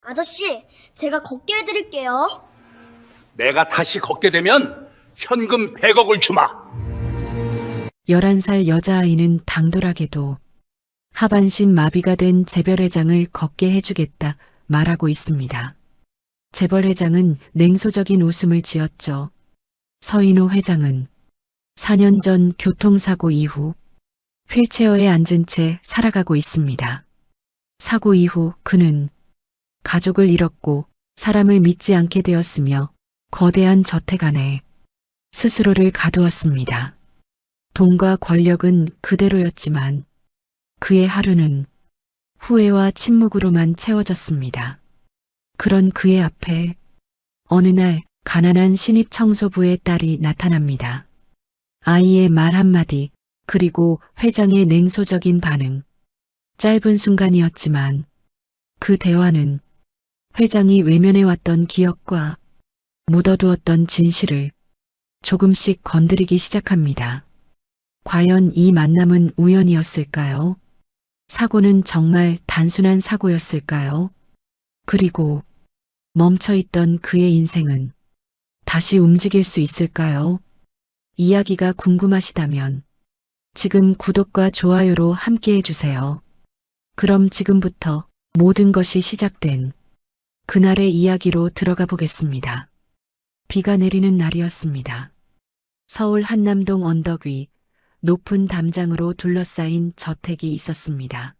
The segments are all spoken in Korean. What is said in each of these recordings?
아저씨, 제가 걷게 해드릴게요. 내가 다시 걷게 되면 현금 100억을 주마. 11살 여자아이는 당돌하게도 하반신 마비가 된 재벌 회장을 걷게 해주겠다 말하고 있습니다. 재벌 회장은 냉소적인 웃음을 지었죠. 서인호 회장은 4년 전 교통사고 이후 휠체어에 앉은 채 살아가고 있습니다. 사고 이후 그는 가족을 잃었고 사람을 믿지 않게 되었으며 거대한 저택 안에 스스로를 가두었습니다. 돈과 권력은 그대로였지만 그의 하루는 후회와 침묵으로만 채워졌습니다. 그런 그의 앞에 어느 날 가난한 신입 청소부의 딸이 나타납니다. 아이의 말 한마디 그리고 회장의 냉소적인 반응. 짧은 순간이었지만 그 대화는 회장이 외면해왔던 기억과 묻어두었던 진실을 조금씩 건드리기 시작합니다. 과연 이 만남은 우연이었을까요? 사고는 정말 단순한 사고였을까요? 그리고 멈춰있던 그의 인생은 다시 움직일 수 있을까요? 이야기가 궁금하시다면 지금 구독과 좋아요로 함께 해주세요. 그럼 지금부터 모든 것이 시작된 그날의 이야기로 들어가 보겠습니다. 비가 내리는 날이었습니다. 서울 한남동 언덕 위 높은 담장으로 둘러싸인 저택이 있었습니다.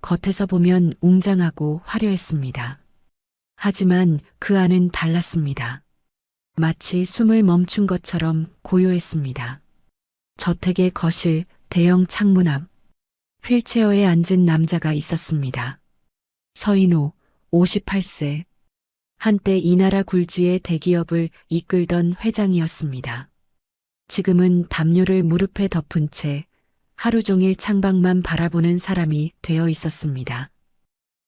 겉에서 보면 웅장하고 화려했습니다. 하지만 그 안은 달랐습니다. 마치 숨을 멈춘 것처럼 고요했습니다. 저택의 거실, 대형 창문 앞, 휠체어에 앉은 남자가 있었습니다. 서인호, 58세. 한때 이 나라 굴지의 대기업을 이끌던 회장이었습니다. 지금은 담요를 무릎에 덮은 채 하루 종일 창밖만 바라보는 사람이 되어 있었습니다.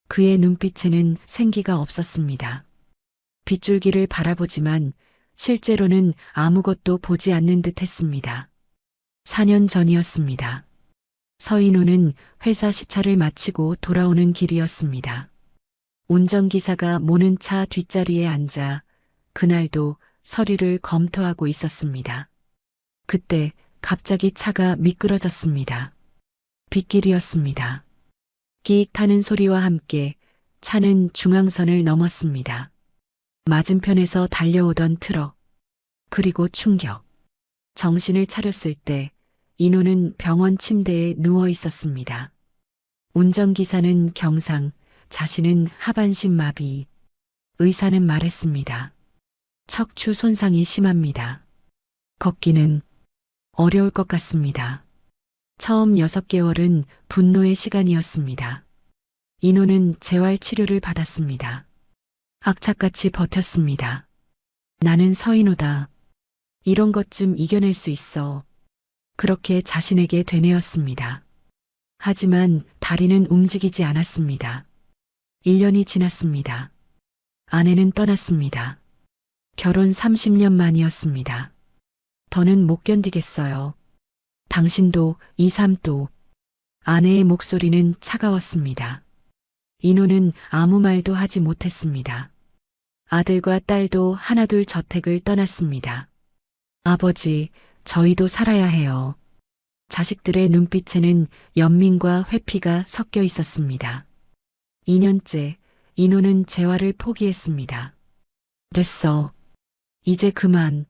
그의 눈빛에는 생기가 없었습니다. 빗줄기를 바라보지만 실제로는 아무것도 보지 않는 듯 했습니다. 4년 전이었습니다. 서인호는 회사 시차를 마치고 돌아오는 길이었습니다. 운전기사가 모는 차 뒷자리에 앉아 그날도 서류를 검토하고 있었습니다. 그때 갑자기 차가 미끄러졌습니다. 빗길이었습니다. 끼익 하는 소리와 함께 차는 중앙선을 넘었습니다. 맞은편에서 달려오던 트럭, 그리고 충격. 정신을 차렸을 때 인호는 병원 침대에 누워 있었습니다. 운전기사는 경상, 자신은 하반신 마비. 의사는 말했습니다. 척추 손상이 심합니다. 걷기는 어려울 것 같습니다. 처음 6개월은 분노의 시간이었습니다. 인호는 재활치료를 받았습니다. 악착같이 버텼습니다. 나는 서인호다. 이런 것쯤 이겨낼 수 있어. 그렇게 자신에게 되뇌었습니다. 하지만 다리는 움직이지 않았습니다. 1년이 지났습니다. 아내는 떠났습니다. 결혼 30년 만이었습니다. 더는 못 견디겠어요. 당신도 2, 3도. 아내의 목소리는 차가웠습니다. 인호는 아무 말도 하지 못했습니다. 아들과 딸도 하나둘 저택을 떠났습니다. 아버지, 저희도 살아야 해요. 자식들의 눈빛에는 연민과 회피가 섞여 있었습니다. 2년째 인호는 재활을 포기했습니다. 됐어. 이제 그만.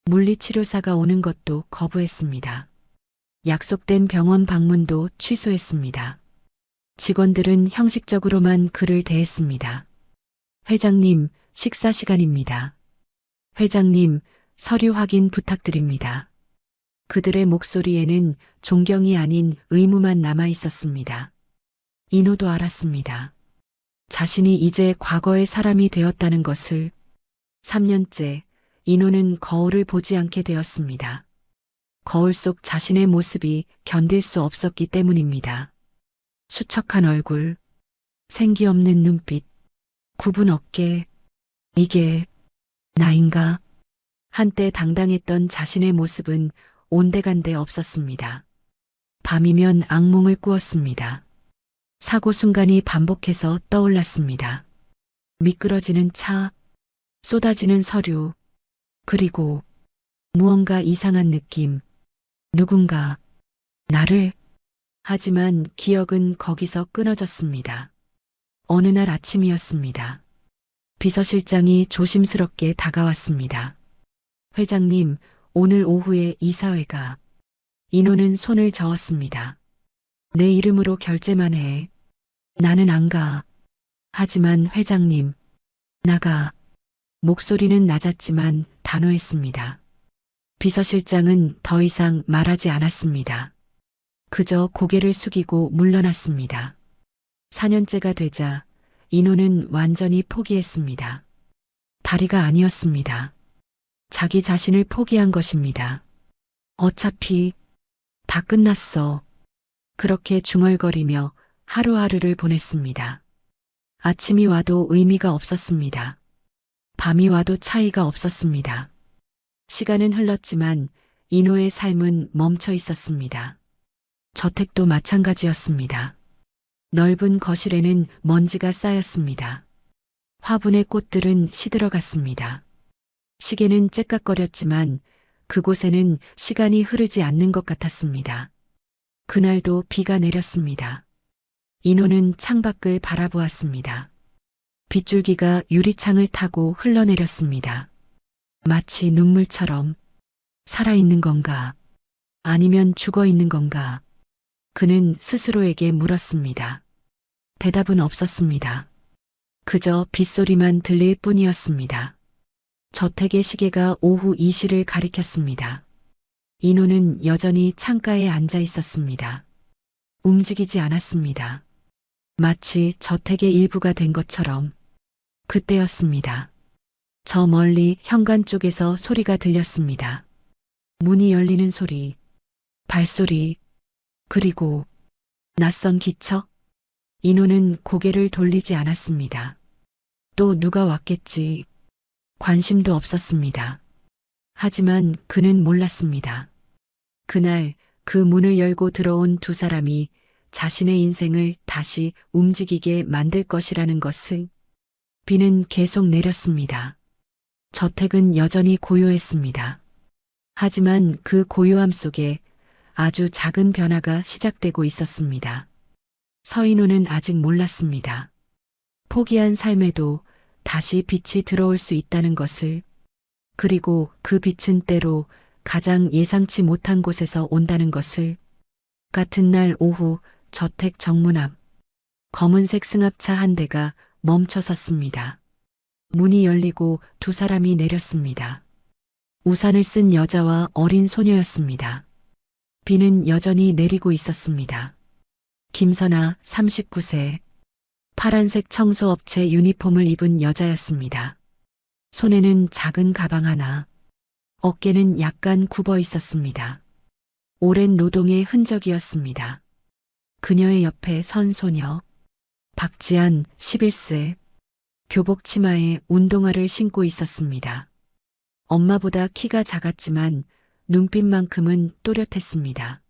물리치료사가 오는 것도 거부했습니다. 약속된 병원 방문도 취소했습니다. 직원들은 형식적으로만 그를 대했습니다. 회장님, 식사 시간입니다. 회장님, 서류 확인 부탁드립니다. 그들의 목소리에는 존경이 아닌 의무만 남아 있었습니다. 인호도 알았습니다. 자신이 이제 과거의 사람이 되었다는 것을. 3년째 인호는 거울을 보지 않게 되었습니다. 거울 속 자신의 모습이 견딜 수 없었기 때문입니다. 수척한 얼굴, 생기 없는 눈빛, 굽은 어깨. 이게 나인가? 한때 당당했던 자신의 모습은 온데간데 없었습니다. 밤이면 악몽을 꾸었습니다. 사고 순간이 반복해서 떠올랐습니다. 미끄러지는 차, 쏟아지는 서류, 그리고 무언가 이상한 느낌. 누군가 나를. 하지만 기억은 거기서 끊어졌습니다. 어느 날 아침이었습니다. 비서실장이 조심스럽게 다가왔습니다. 회장님, 오늘 오후에 이사회가. 인호는 손을 저었습니다. 내 이름으로 결제만 해. 나는 안 가. 하지만 회장님, 나가. 목소리는 낮았지만 단호했습니다. 비서실장은 더 이상 말하지 않았습니다. 그저 고개를 숙이고 물러났습니다. 4년째가 되자 인호는 완전히 포기했습니다. 다리가 아니었습니다. 자기 자신을 포기한 것입니다. 어차피 다 끝났어. 그렇게 중얼거리며 하루하루를 보냈습니다. 아침이 와도 의미가 없었습니다. 밤이 와도 차이가 없었습니다. 시간은 흘렀지만 인호의 삶은 멈춰 있었습니다. 저택도 마찬가지였습니다. 넓은 거실에는 먼지가 쌓였습니다. 화분의 꽃들은 시들어갔습니다. 시계는 째깍거렸지만 그곳에는 시간이 흐르지 않는 것 같았습니다. 그날도 비가 내렸습니다. 인호는 창밖을 바라보았습니다. 빗줄기가 유리창을 타고 흘러내렸습니다. 마치 눈물처럼. 살아있는 건가? 아니면 죽어있는 건가? 그는 스스로에게 물었습니다. 대답은 없었습니다. 그저 빗소리만 들릴 뿐이었습니다. 저택의 시계가 오후 2시를 가리켰습니다. 인호는 여전히 창가에 앉아 있었습니다. 움직이지 않았습니다. 마치 저택의 일부가 된 것처럼. 그때였습니다. 저 멀리 현관 쪽에서 소리가 들렸습니다. 문이 열리는 소리, 발소리, 그리고 낯선 기척. 인호는 고개를 돌리지 않았습니다. 또 누가 왔겠지. 관심도 없었습니다. 하지만 그는 몰랐습니다. 그날 그 문을 열고 들어온 두 사람이 자신의 인생을 다시 움직이게 만들 것이라는 것을. 비는 계속 내렸습니다. 저택은 여전히 고요했습니다. 하지만 그 고요함 속에 아주 작은 변화가 시작되고 있었습니다. 서인호는 아직 몰랐습니다. 포기한 삶에도 다시 빛이 들어올 수 있다는 것을. 그리고 그 빛은 때로 가장 예상치 못한 곳에서 온다는 것을. 같은 날 오후 저택 정문 앞. 검은색 승합차 한 대가 멈춰 섰습니다. 문이 열리고 두 사람이 내렸습니다. 우산을 쓴 여자와 어린 소녀였습니다. 비는 여전히 내리고 있었습니다. 김선아 39세. 파란색 청소업체 유니폼을 입은 여자였습니다. 손에는 작은 가방 하나. 어깨는 약간 굽어 있었습니다. 오랜 노동의 흔적이었습니다. 그녀의 옆에 선 소녀. 박지한 11세. 교복 치마에 운동화를 신고 있었습니다. 엄마보다 키가 작았지만 눈빛만큼은 또렷했습니다.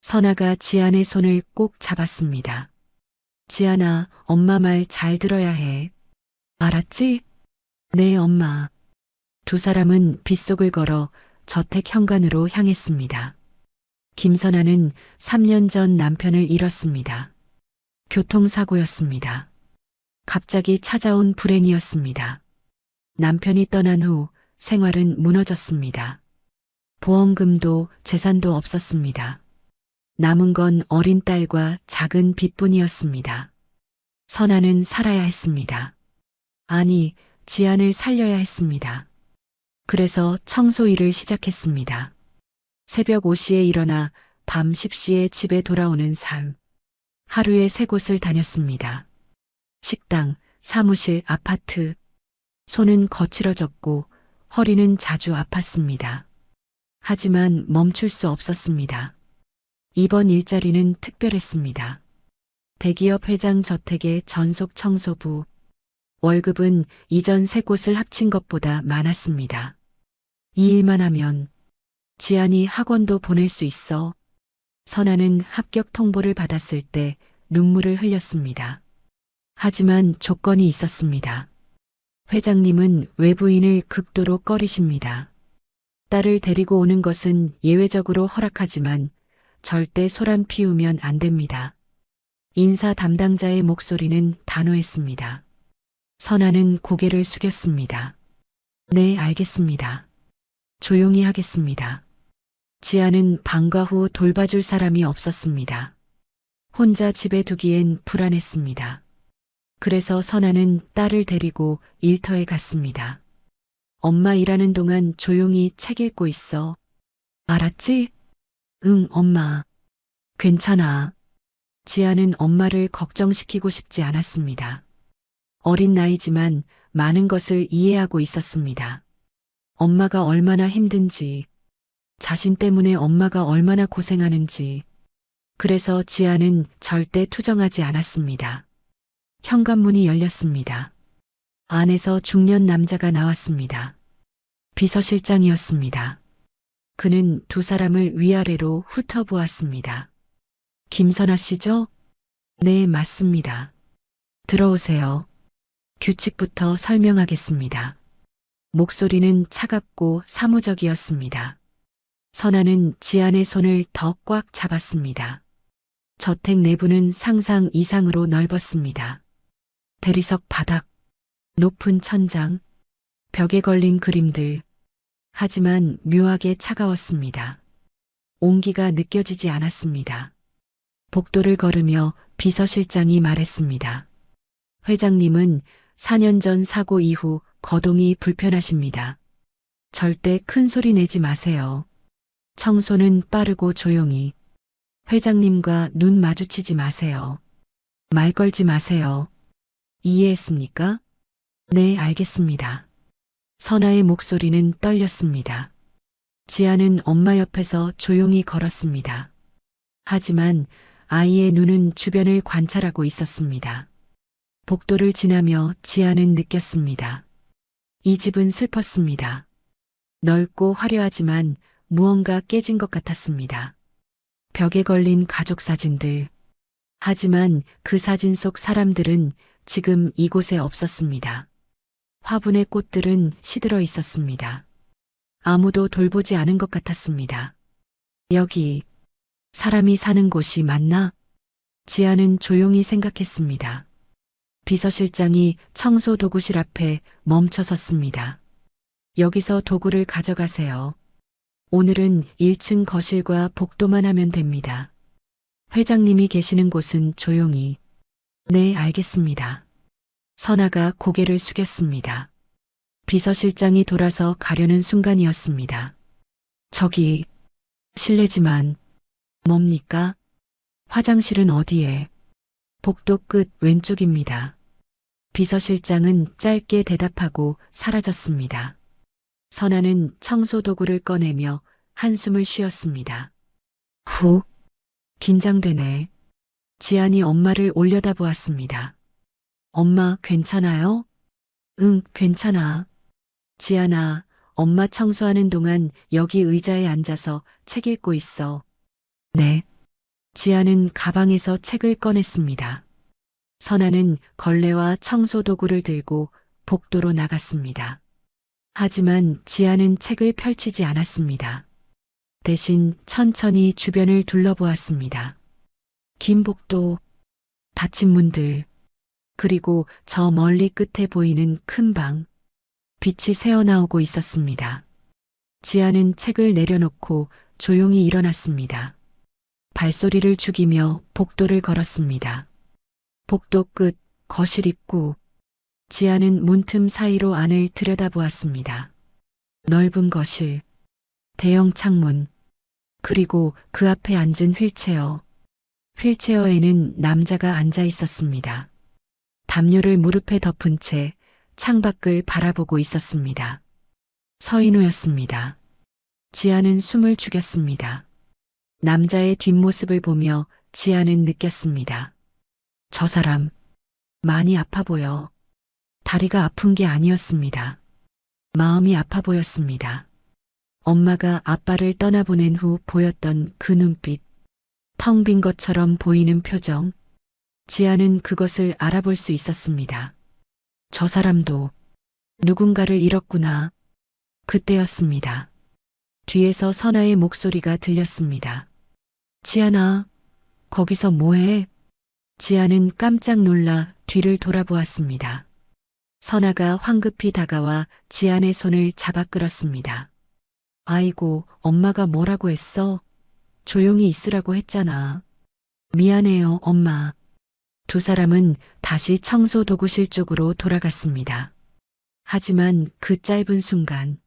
선아가 지안의 손을 꼭 잡았습니다. 지안아, 엄마 말 잘 들어야 해. 알았지? 네, 엄마. 두 사람은 빗속을 걸어 저택 현관으로 향했습니다. 김선아는 3년 전 남편을 잃었습니다. 교통사고였습니다. 갑자기 찾아온 불행이었습니다. 남편이 떠난 후 생활은 무너졌습니다. 보험금도 재산도 없었습니다. 남은 건 어린 딸과 작은 빚뿐이었습니다. 선아는 살아야 했습니다. 아니, 지안을 살려야 했습니다. 그래서 청소 일을 시작했습니다. 새벽 5시에 일어나 밤 10시에 집에 돌아오는 삶. 하루에 3곳을 다녔습니다. 식당, 사무실, 아파트. 손은 거칠어졌고 허리는 자주 아팠습니다. 하지만 멈출 수 없었습니다. 이번 일자리는 특별했습니다. 대기업 회장 저택의 전속 청소부. 월급은 이전 3곳을 합친 것보다 많았습니다. 이 일만 하면 지안이 학원도 보낼 수 있어. 선아는 합격 통보를 받았을 때 눈물을 흘렸습니다. 하지만 조건이 있었습니다. 회장님은 외부인을 극도로 꺼리십니다. 딸을 데리고 오는 것은 예외적으로 허락하지만 절대 소란 피우면 안 됩니다. 인사 담당자의 목소리는 단호했습니다. 선아는 고개를 숙였습니다. 네, 알겠습니다. 조용히 하겠습니다. 지아는 방과 후 돌봐줄 사람이 없었습니다. 혼자 집에 두기엔 불안했습니다. 그래서 선아는 딸을 데리고 일터에 갔습니다. 엄마 일하는 동안 조용히 책 읽고 있어. 알았지? 응, 엄마. 괜찮아. 지아는 엄마를 걱정시키고 싶지 않았습니다. 어린 나이지만 많은 것을 이해하고 있었습니다. 엄마가 얼마나 힘든지, 자신 때문에 엄마가 얼마나 고생하는지. 그래서 지아는 절대 투정하지 않았습니다. 현관문이 열렸습니다. 안에서 중년 남자가 나왔습니다. 비서실장이었습니다. 그는 두 사람을 위아래로 훑어보았습니다. 김선아 씨죠? 네, 맞습니다. 들어오세요. 규칙부터 설명하겠습니다. 목소리는 차갑고 사무적이었습니다. 선아는 지안의 손을 더 꽉 잡았습니다. 저택 내부는 상상 이상으로 넓었습니다. 대리석 바닥, 높은 천장, 벽에 걸린 그림들. 하지만 묘하게 차가웠습니다. 온기가 느껴지지 않았습니다. 복도를 걸으며 비서실장이 말했습니다. 회장님은 4년 전 사고 이후 거동이 불편하십니다. 절대 큰 소리 내지 마세요. 청소는 빠르고 조용히. 회장님과 눈 마주치지 마세요. 말 걸지 마세요. 이해했습니까? 네, 알겠습니다. 선아의 목소리는 떨렸습니다. 지아는 엄마 옆에서 조용히 걸었습니다. 하지만 아이의 눈은 주변을 관찰하고 있었습니다. 복도를 지나며 지아는 느꼈습니다. 이 집은 슬펐습니다. 넓고 화려하지만 무언가 깨진 것 같았습니다. 벽에 걸린 가족 사진들. 하지만 그 사진 속 사람들은 지금 이곳에 없었습니다. 화분의 꽃들은 시들어 있었습니다. 아무도 돌보지 않은 것 같았습니다. 여기 사람이 사는 곳이 맞나? 지아는 조용히 생각했습니다. 비서실장이 청소 도구실 앞에 멈춰 섰습니다. 여기서 도구를 가져가세요. 오늘은 1층 거실과 복도만 하면 됩니다. 회장님이 계시는 곳은 조용히. 네, 알겠습니다. 선아가 고개를 숙였습니다. 비서실장이 돌아서 가려는 순간이었습니다. 저기, 실례지만, 뭡니까? 화장실은 어디에? 복도 끝 왼쪽입니다. 비서실장은 짧게 대답하고 사라졌습니다. 선아는 청소 도구를 꺼내며 한숨을 쉬었습니다. 후, 긴장되네. 지안이 엄마를 올려다보았습니다. 엄마 괜찮아요? 응, 괜찮아. 지안아, 엄마 청소하는 동안 여기 의자에 앉아서 책 읽고 있어. 네. 지안은 가방에서 책을 꺼냈습니다. 선아는 걸레와 청소 도구를 들고 복도로 나갔습니다. 하지만 지안은 책을 펼치지 않았습니다. 대신 천천히 주변을 둘러보았습니다. 긴 복도, 닫힌 문들, 그리고 저 멀리 끝에 보이는 큰 방. 빛이 새어나오고 있었습니다. 지아는 책을 내려놓고 조용히 일어났습니다. 발소리를 죽이며 복도를 걸었습니다. 복도 끝, 거실 입구. 지아는 문틈 사이로 안을 들여다보았습니다. 넓은 거실, 대형 창문, 그리고 그 앞에 앉은 휠체어. 휠체어에는 남자가 앉아 있었습니다. 담요를 무릎에 덮은 채 창밖을 바라보고 있었습니다. 서인우였습니다. 지아는 숨을 죽였습니다. 남자의 뒷모습을 보며 지아는 느꼈습니다. 저 사람, 많이 아파 보여. 다리가 아픈 게 아니었습니다. 마음이 아파 보였습니다. 엄마가 아빠를 떠나보낸 후 보였던 그 눈빛, 텅 빈 것처럼 보이는 표정. 지아는 그것을 알아볼 수 있었습니다. 저 사람도 누군가를 잃었구나. 그때였습니다. 뒤에서 선아의 목소리가 들렸습니다. 지안아, 거기서 뭐해? 지안은 깜짝 놀라 뒤를 돌아보았습니다. 선아가 황급히 다가와 지안의 손을 잡아 끌었습니다. 아이고, 엄마가 뭐라고 했어? 조용히 있으라고 했잖아. 미안해요, 엄마. 두 사람은 다시 청소 도구실 쪽으로 돌아갔습니다. 하지만 그 짧은 순간,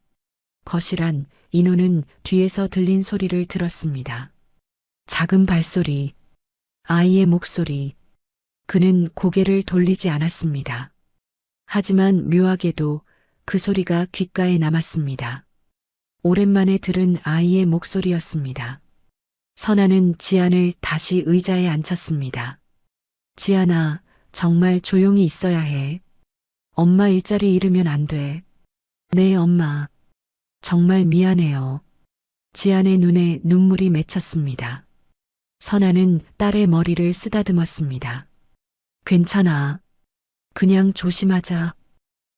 거실 안 인호는 뒤에서 들린 소리를 들었습니다. 작은 발소리, 아이의 목소리. 그는 고개를 돌리지 않았습니다. 하지만 묘하게도 그 소리가 귓가에 남았습니다. 오랜만에 들은 아이의 목소리였습니다. 선아는 지안을 다시 의자에 앉혔습니다. 지안아, 정말 조용히 있어야 해. 엄마 일자리 잃으면 안 돼. 네, 엄마. 정말 미안해요. 지안의 눈에 눈물이 맺혔습니다. 선아는 딸의 머리를 쓰다듬었습니다. 괜찮아. 그냥 조심하자.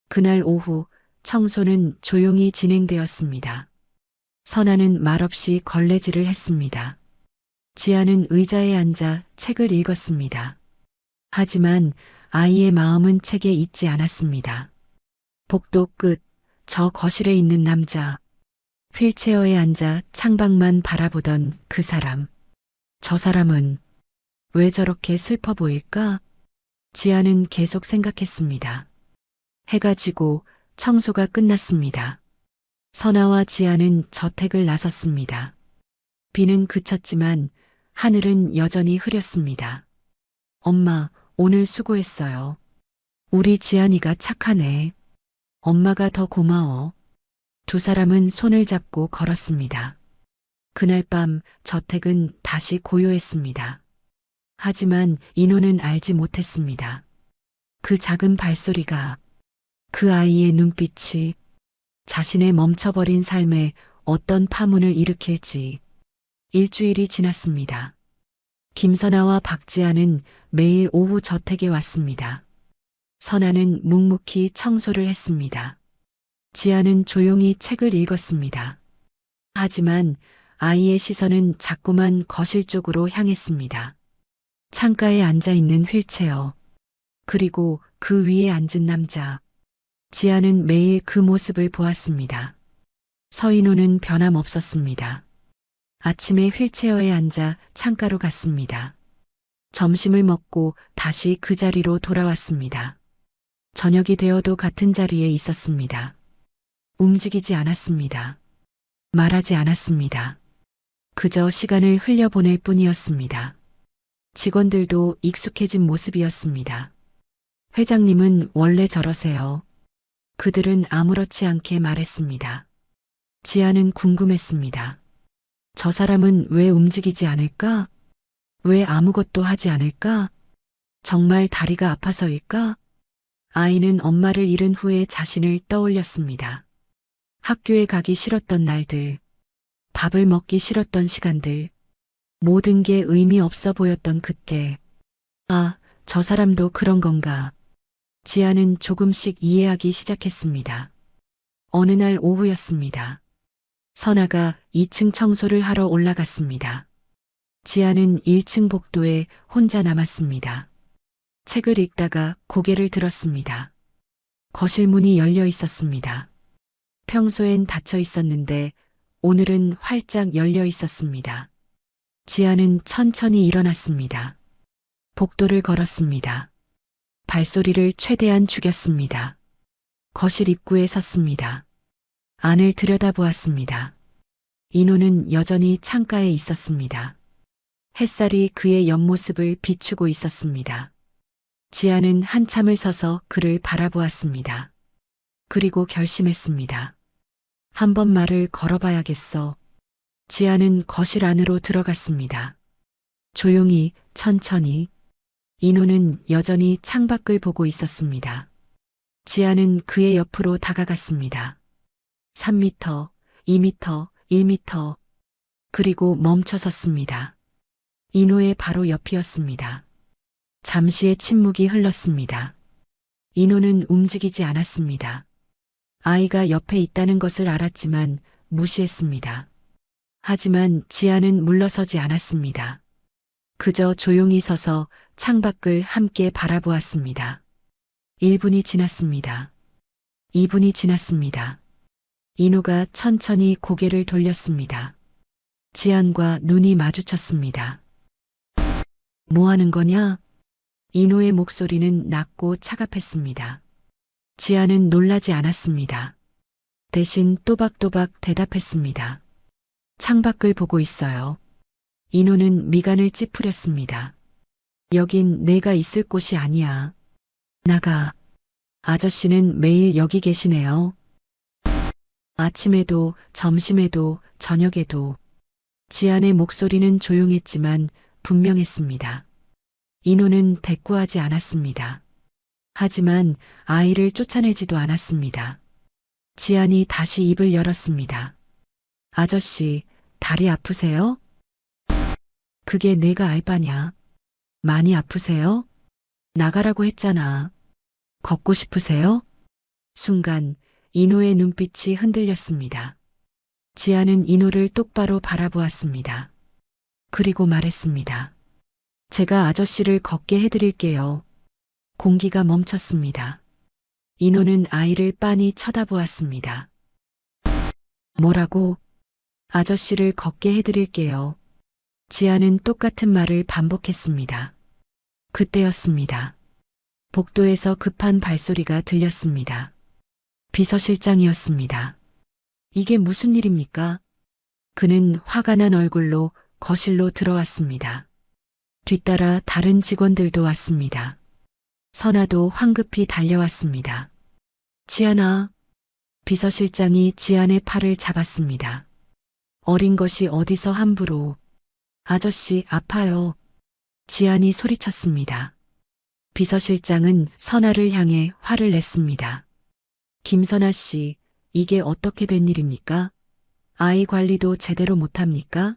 그날 오후 청소는 조용히 진행되었습니다. 선아는 말없이 걸레질을 했습니다. 지아는 의자에 앉아 책을 읽었습니다. 하지만 아이의 마음은 책에 있지 않았습니다. 복도 끝, 저 거실에 있는 남자. 휠체어에 앉아 창밖만 바라보던 그 사람. 저 사람은 왜 저렇게 슬퍼 보일까? 지아는 계속 생각했습니다. 해가 지고 청소가 끝났습니다. 선아와 지아는 저택을 나섰습니다. 비는 그쳤지만 하늘은 여전히 흐렸습니다. 엄마, 오늘 수고했어요. 우리 지안이가 착하네. 엄마가 더 고마워. 두 사람은 손을 잡고 걸었습니다. 그날 밤 저택은 다시 고요했습니다. 하지만 인호는 알지 못했습니다. 그 작은 발소리가, 그 아이의 눈빛이 자신의 멈춰버린 삶에 어떤 파문을 일으킬지. 일주일이 지났습니다. 김선아와 박지아는 매일 오후 저택에 왔습니다. 선아는 묵묵히 청소를 했습니다. 지아는 조용히 책을 읽었습니다. 하지만 아이의 시선은 자꾸만 거실 쪽으로 향했습니다. 창가에 앉아있는 휠체어, 그리고 그 위에 앉은 남자. 지아는 매일 그 모습을 보았습니다. 서인호는 변함없었습니다. 아침에 휠체어에 앉아 창가로 갔습니다. 점심을 먹고 다시 그 자리로 돌아왔습니다. 저녁이 되어도 같은 자리에 있었습니다. 움직이지 않았습니다. 말하지 않았습니다. 그저 시간을 흘려보낼 뿐이었습니다. 직원들도 익숙해진 모습이었습니다. 회장님은 원래 저러세요. 그들은 아무렇지 않게 말했습니다. 지아는 궁금했습니다. 저 사람은 왜 움직이지 않을까? 왜 아무것도 하지 않을까? 정말 다리가 아파서일까? 아이는 엄마를 잃은 후에 자신을 떠올렸습니다. 학교에 가기 싫었던 날들, 밥을 먹기 싫었던 시간들, 모든 게 의미 없어 보였던 그때. 아, 저 사람도 그런 건가? 지아는 조금씩 이해하기 시작했습니다. 어느 날 오후였습니다. 선아가 2층 청소를 하러 올라갔습니다. 지아는 1층 복도에 혼자 남았습니다. 책을 읽다가 고개를 들었습니다. 거실 문이 열려 있었습니다. 평소엔 닫혀 있었는데 오늘은 활짝 열려 있었습니다. 지아는 천천히 일어났습니다. 복도를 걸었습니다. 발소리를 최대한 죽였습니다. 거실 입구에 섰습니다. 안을 들여다보았습니다. 인호는 여전히 창가에 있었습니다. 햇살이 그의 옆모습을 비추고 있었습니다. 지아는 한참을 서서 그를 바라보았습니다. 그리고 결심했습니다. 한번 말을 걸어봐야겠어. 지아는 거실 안으로 들어갔습니다. 조용히, 천천히. 인호는 여전히 창밖을 보고 있었습니다. 지아는 그의 옆으로 다가갔습니다. 3m, 2m, 1m. 그리고 멈춰 섰습니다. 인호의 바로 옆이었습니다. 잠시의 침묵이 흘렀습니다. 인호는 움직이지 않았습니다. 아이가 옆에 있다는 것을 알았지만 무시했습니다. 하지만 지아는 물러서지 않았습니다. 그저 조용히 서서 창밖을 함께 바라보았습니다. 1분이 지났습니다. 2분이 지났습니다. 인호가 천천히 고개를 돌렸습니다. 지안과 눈이 마주쳤습니다. 뭐 하는 거냐? 인호의 목소리는 낮고 차갑했습니다. 지안은 놀라지 않았습니다. 대신 또박또박 대답했습니다. 창밖을 보고 있어요. 인호는 미간을 찌푸렸습니다. 여긴 내가 있을 곳이 아니야. 나가. 아저씨는 매일 여기 계시네요. 아침에도, 점심에도, 저녁에도. 지안의 목소리는 조용했지만 분명했습니다. 인호는 대꾸하지 않았습니다. 하지만 아이를 쫓아내지도 않았습니다. 지안이 다시 입을 열었습니다. 아저씨, 다리 아프세요? 그게 내가 알 바냐? 많이 아프세요? 나가라고 했잖아. 걷고 싶으세요? 순간 인호의 눈빛이 흔들렸습니다. 지아는 인호를 똑바로 바라보았습니다. 그리고 말했습니다. 제가 아저씨를 걷게 해드릴게요. 공기가 멈췄습니다. 인호는 아이를 빤히 쳐다보았습니다. 뭐라고? 아저씨를 걷게 해드릴게요. 지아는 똑같은 말을 반복했습니다. 그때였습니다. 복도에서 급한 발소리가 들렸습니다. 비서실장이었습니다. 이게 무슨 일입니까? 그는 화가 난 얼굴로 거실로 들어왔습니다. 뒤따라 다른 직원들도 왔습니다. 선아도 황급히 달려왔습니다. 지안아. 비서실장이 지안의 팔을 잡았습니다. 어린 것이 어디서 함부로. 아저씨 아파요. 지안이 소리쳤습니다. 비서실장은 선아를 향해 화를 냈습니다. 김선아 씨, 이게 어떻게 된 일입니까? 아이 관리도 제대로 못합니까?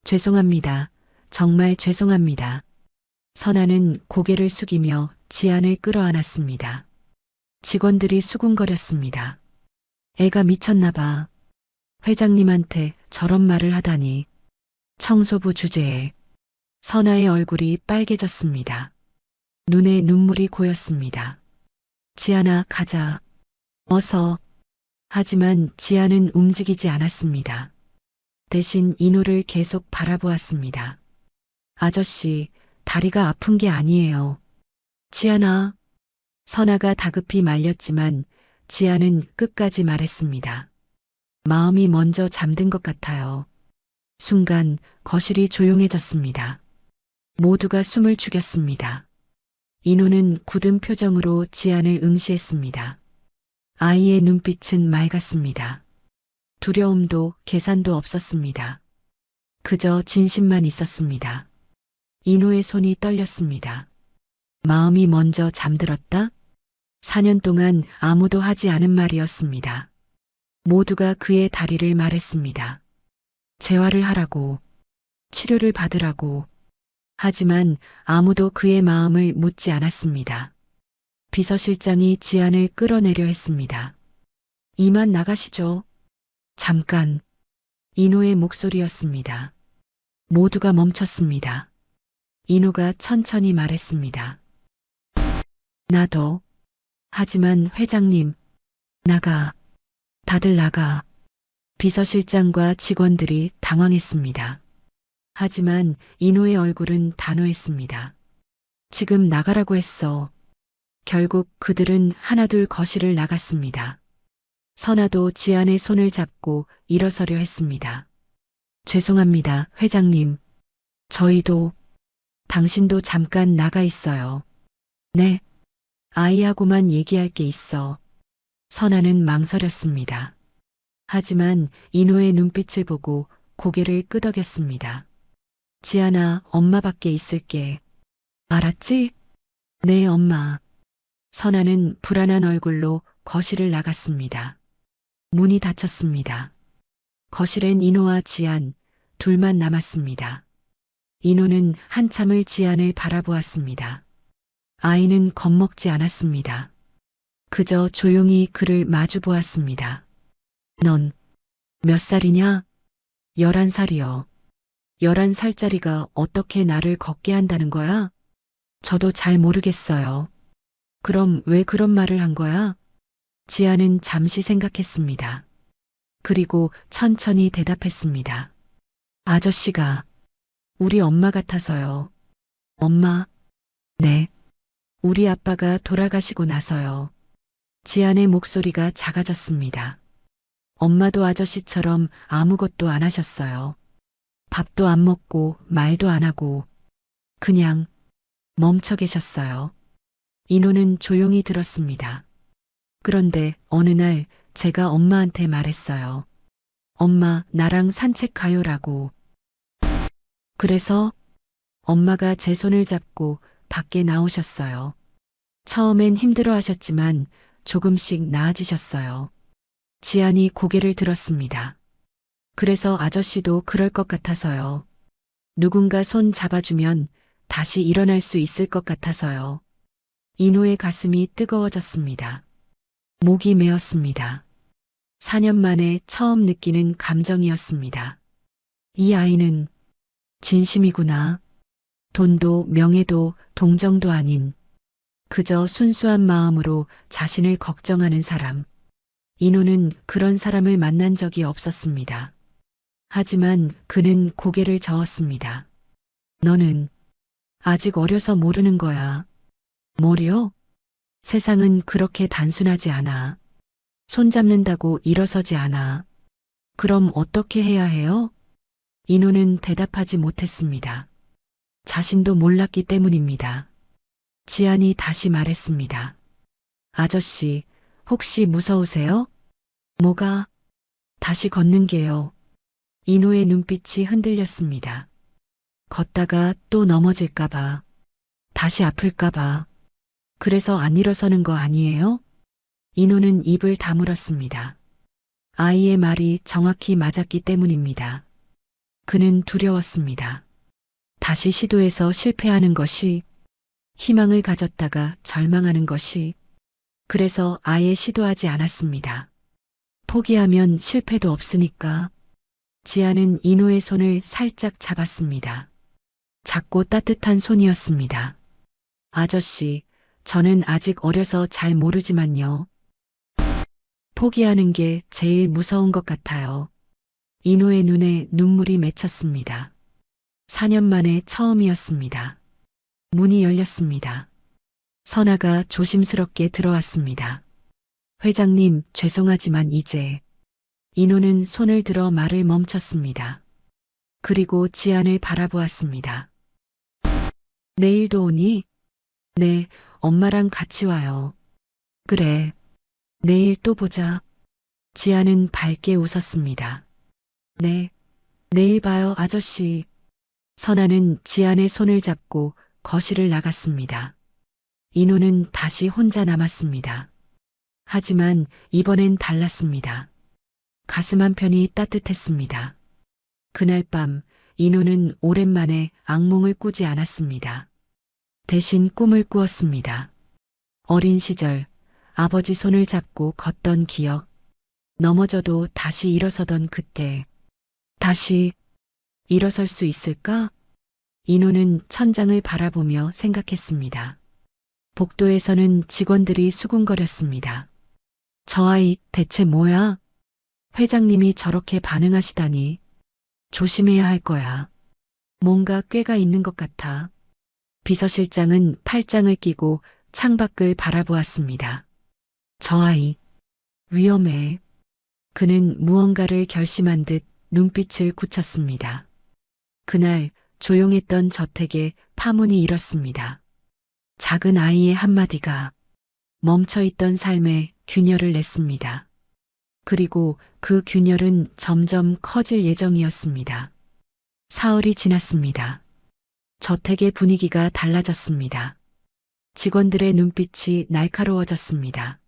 죄송합니다. 정말 죄송합니다. 선아는 고개를 숙이며 지안을 끌어안았습니다. 직원들이 수군거렸습니다. 애가 미쳤나 봐. 회장님한테 저런 말을 하다니. 청소부 주제에 선아의 얼굴이 빨개졌습니다. 눈에 눈물이 고였습니다. 지안아, 가자. 어서. 하지만 지안은 움직이지 않았습니다. 대신 인호를 계속 바라보았습니다. 아저씨, 다리가 아픈 게 아니에요. 지안아. 선아가 다급히 말렸지만 지안은 끝까지 말했습니다. 마음이 먼저 잠든 것 같아요. 순간 거실이 조용해졌습니다. 모두가 숨을 죽였습니다. 인호는 굳은 표정으로 지안을 응시했습니다. 아이의 눈빛은 맑았습니다. 두려움도 계산도 없었습니다. 그저 진심만 있었습니다. 인호의 손이 떨렸습니다. 마음이 먼저 잠들었다? 4년 동안 아무도 하지 않은 말이었습니다. 모두가 그의 다리를 말했습니다. 재활을 하라고, 치료를 받으라고. 하지만 아무도 그의 마음을 묻지 않았습니다. 비서실장이 지안을 끌어내려 했습니다. 이만 나가시죠. 잠깐. 인호의 목소리였습니다. 모두가 멈췄습니다. 인호가 천천히 말했습니다. 나도. 하지만 회장님, 나가. 다들 나가. 비서실장과 직원들이 당황했습니다. 하지만 인호의 얼굴은 단호했습니다. 지금 나가라고 했어. 결국 그들은 하나둘 거실을 나갔습니다. 선아도 지안의 손을 잡고 일어서려 했습니다. 죄송합니다, 회장님. 저희도, 당신도 잠깐 나가 있어요. 네. 아이하고만 얘기할 게 있어. 선아는 망설였습니다. 하지만 인호의 눈빛을 보고 고개를 끄덕였습니다. 지안아, 엄마밖에 있을게. 알았지? 네, 엄마. 선아는 불안한 얼굴로 거실을 나갔습니다. 문이 닫혔습니다. 거실엔 인호와 지안, 둘만 남았습니다. 인호는 한참을 지안을 바라보았습니다. 아이는 겁먹지 않았습니다. 그저 조용히 그를 마주 보았습니다. 넌 몇 살이냐? 11살이요. 11살짜리가 어떻게 나를 걷게 한다는 거야? 저도 잘 모르겠어요. 그럼 왜 그런 말을 한 거야? 지아는 잠시 생각했습니다. 그리고 천천히 대답했습니다. 아저씨가 우리 엄마 같아서요. 엄마? 네. 우리 아빠가 돌아가시고 나서요. 지안의 목소리가 작아졌습니다. 엄마도 아저씨처럼 아무것도 안 하셨어요. 밥도 안 먹고 말도 안 하고 그냥 멈춰 계셨어요. 인호는 조용히 들었습니다. 그런데 어느 날 제가 엄마한테 말했어요. 엄마, 나랑 산책 가요라고. 그래서 엄마가 제 손을 잡고 밖에 나오셨어요. 처음엔 힘들어 하셨지만 조금씩 나아지셨어요. 지안이 고개를 들었습니다. 그래서 아저씨도 그럴 것 같아서요. 누군가 손 잡아주면 다시 일어날 수 있을 것 같아서요. 인호의 가슴이 뜨거워졌습니다. 목이 메었습니다. 4년 만에 처음 느끼는 감정이었습니다. 이 아이는 진심이구나. 돈도 명예도 동정도 아닌 그저 순수한 마음으로 자신을 걱정하는 사람. 인호는 그런 사람을 만난 적이 없었습니다. 하지만 그는 고개를 저었습니다. 너는 아직 어려서 모르는 거야. 뭐려? 세상은 그렇게 단순하지 않아. 손잡는다고 일어서지 않아. 그럼 어떻게 해야 해요? 인호는 대답하지 못했습니다. 자신도 몰랐기 때문입니다. 지안이 다시 말했습니다. 아저씨, 혹시 무서우세요? 뭐가? 다시 걷는 게요. 인호의 눈빛이 흔들렸습니다. 걷다가 또 넘어질까봐, 다시 아플까봐, 그래서 안 일어서는 거 아니에요? 인호는 입을 다물었습니다. 아이의 말이 정확히 맞았기 때문입니다. 그는 두려웠습니다. 다시 시도해서 실패하는 것이, 희망을 가졌다가 절망하는 것이, 그래서 아예 시도하지 않았습니다. 포기하면 실패도 없으니까. 지아는 인호의 손을 살짝 잡았습니다. 작고 따뜻한 손이었습니다. 아저씨, 저는 아직 어려서 잘 모르지만요. 포기하는 게 제일 무서운 것 같아요. 인호의 눈에 눈물이 맺혔습니다. 4년 만에 처음이었습니다. 문이 열렸습니다. 선아가 조심스럽게 들어왔습니다. 회장님, 죄송하지만 이제. 인호는 손을 들어 말을 멈췄습니다. 그리고 지안을 바라보았습니다. 내일도 오니? 네, 엄마랑 같이 와요. 그래, 내일 또 보자. 지안은 밝게 웃었습니다. 네, 내일 봐요, 아저씨. 선아는 지안의 손을 잡고 거실을 나갔습니다. 인호는 다시 혼자 남았습니다. 하지만 이번엔 달랐습니다. 가슴 한편이 따뜻했습니다. 그날 밤 인호는 오랜만에 악몽을 꾸지 않았습니다. 대신 꿈을 꾸었습니다. 어린 시절 아버지 손을 잡고 걷던 기억, 넘어져도 다시 일어서던 그때, 다시 일어설 수 있을까? 인호는 천장을 바라보며 생각했습니다. 복도에서는 직원들이 수군거렸습니다. 저 아이 대체 뭐야? 회장님이 저렇게 반응하시다니. 조심해야 할 거야. 뭔가 꾀가 있는 것 같아. 비서실장은 팔짱을 끼고 창밖을 바라보았습니다. 저 아이, 위험해. 그는 무언가를 결심한 듯 눈빛을 굳혔습니다. 그날 조용했던 저택에 파문이 일었습니다. 작은 아이의 한마디가 멈춰있던 삶에 균열을 냈습니다. 그리고 그 균열은 점점 커질 예정이었습니다. 사흘이 지났습니다. 저택의 분위기가 달라졌습니다. 직원들의 눈빛이 날카로워졌습니다.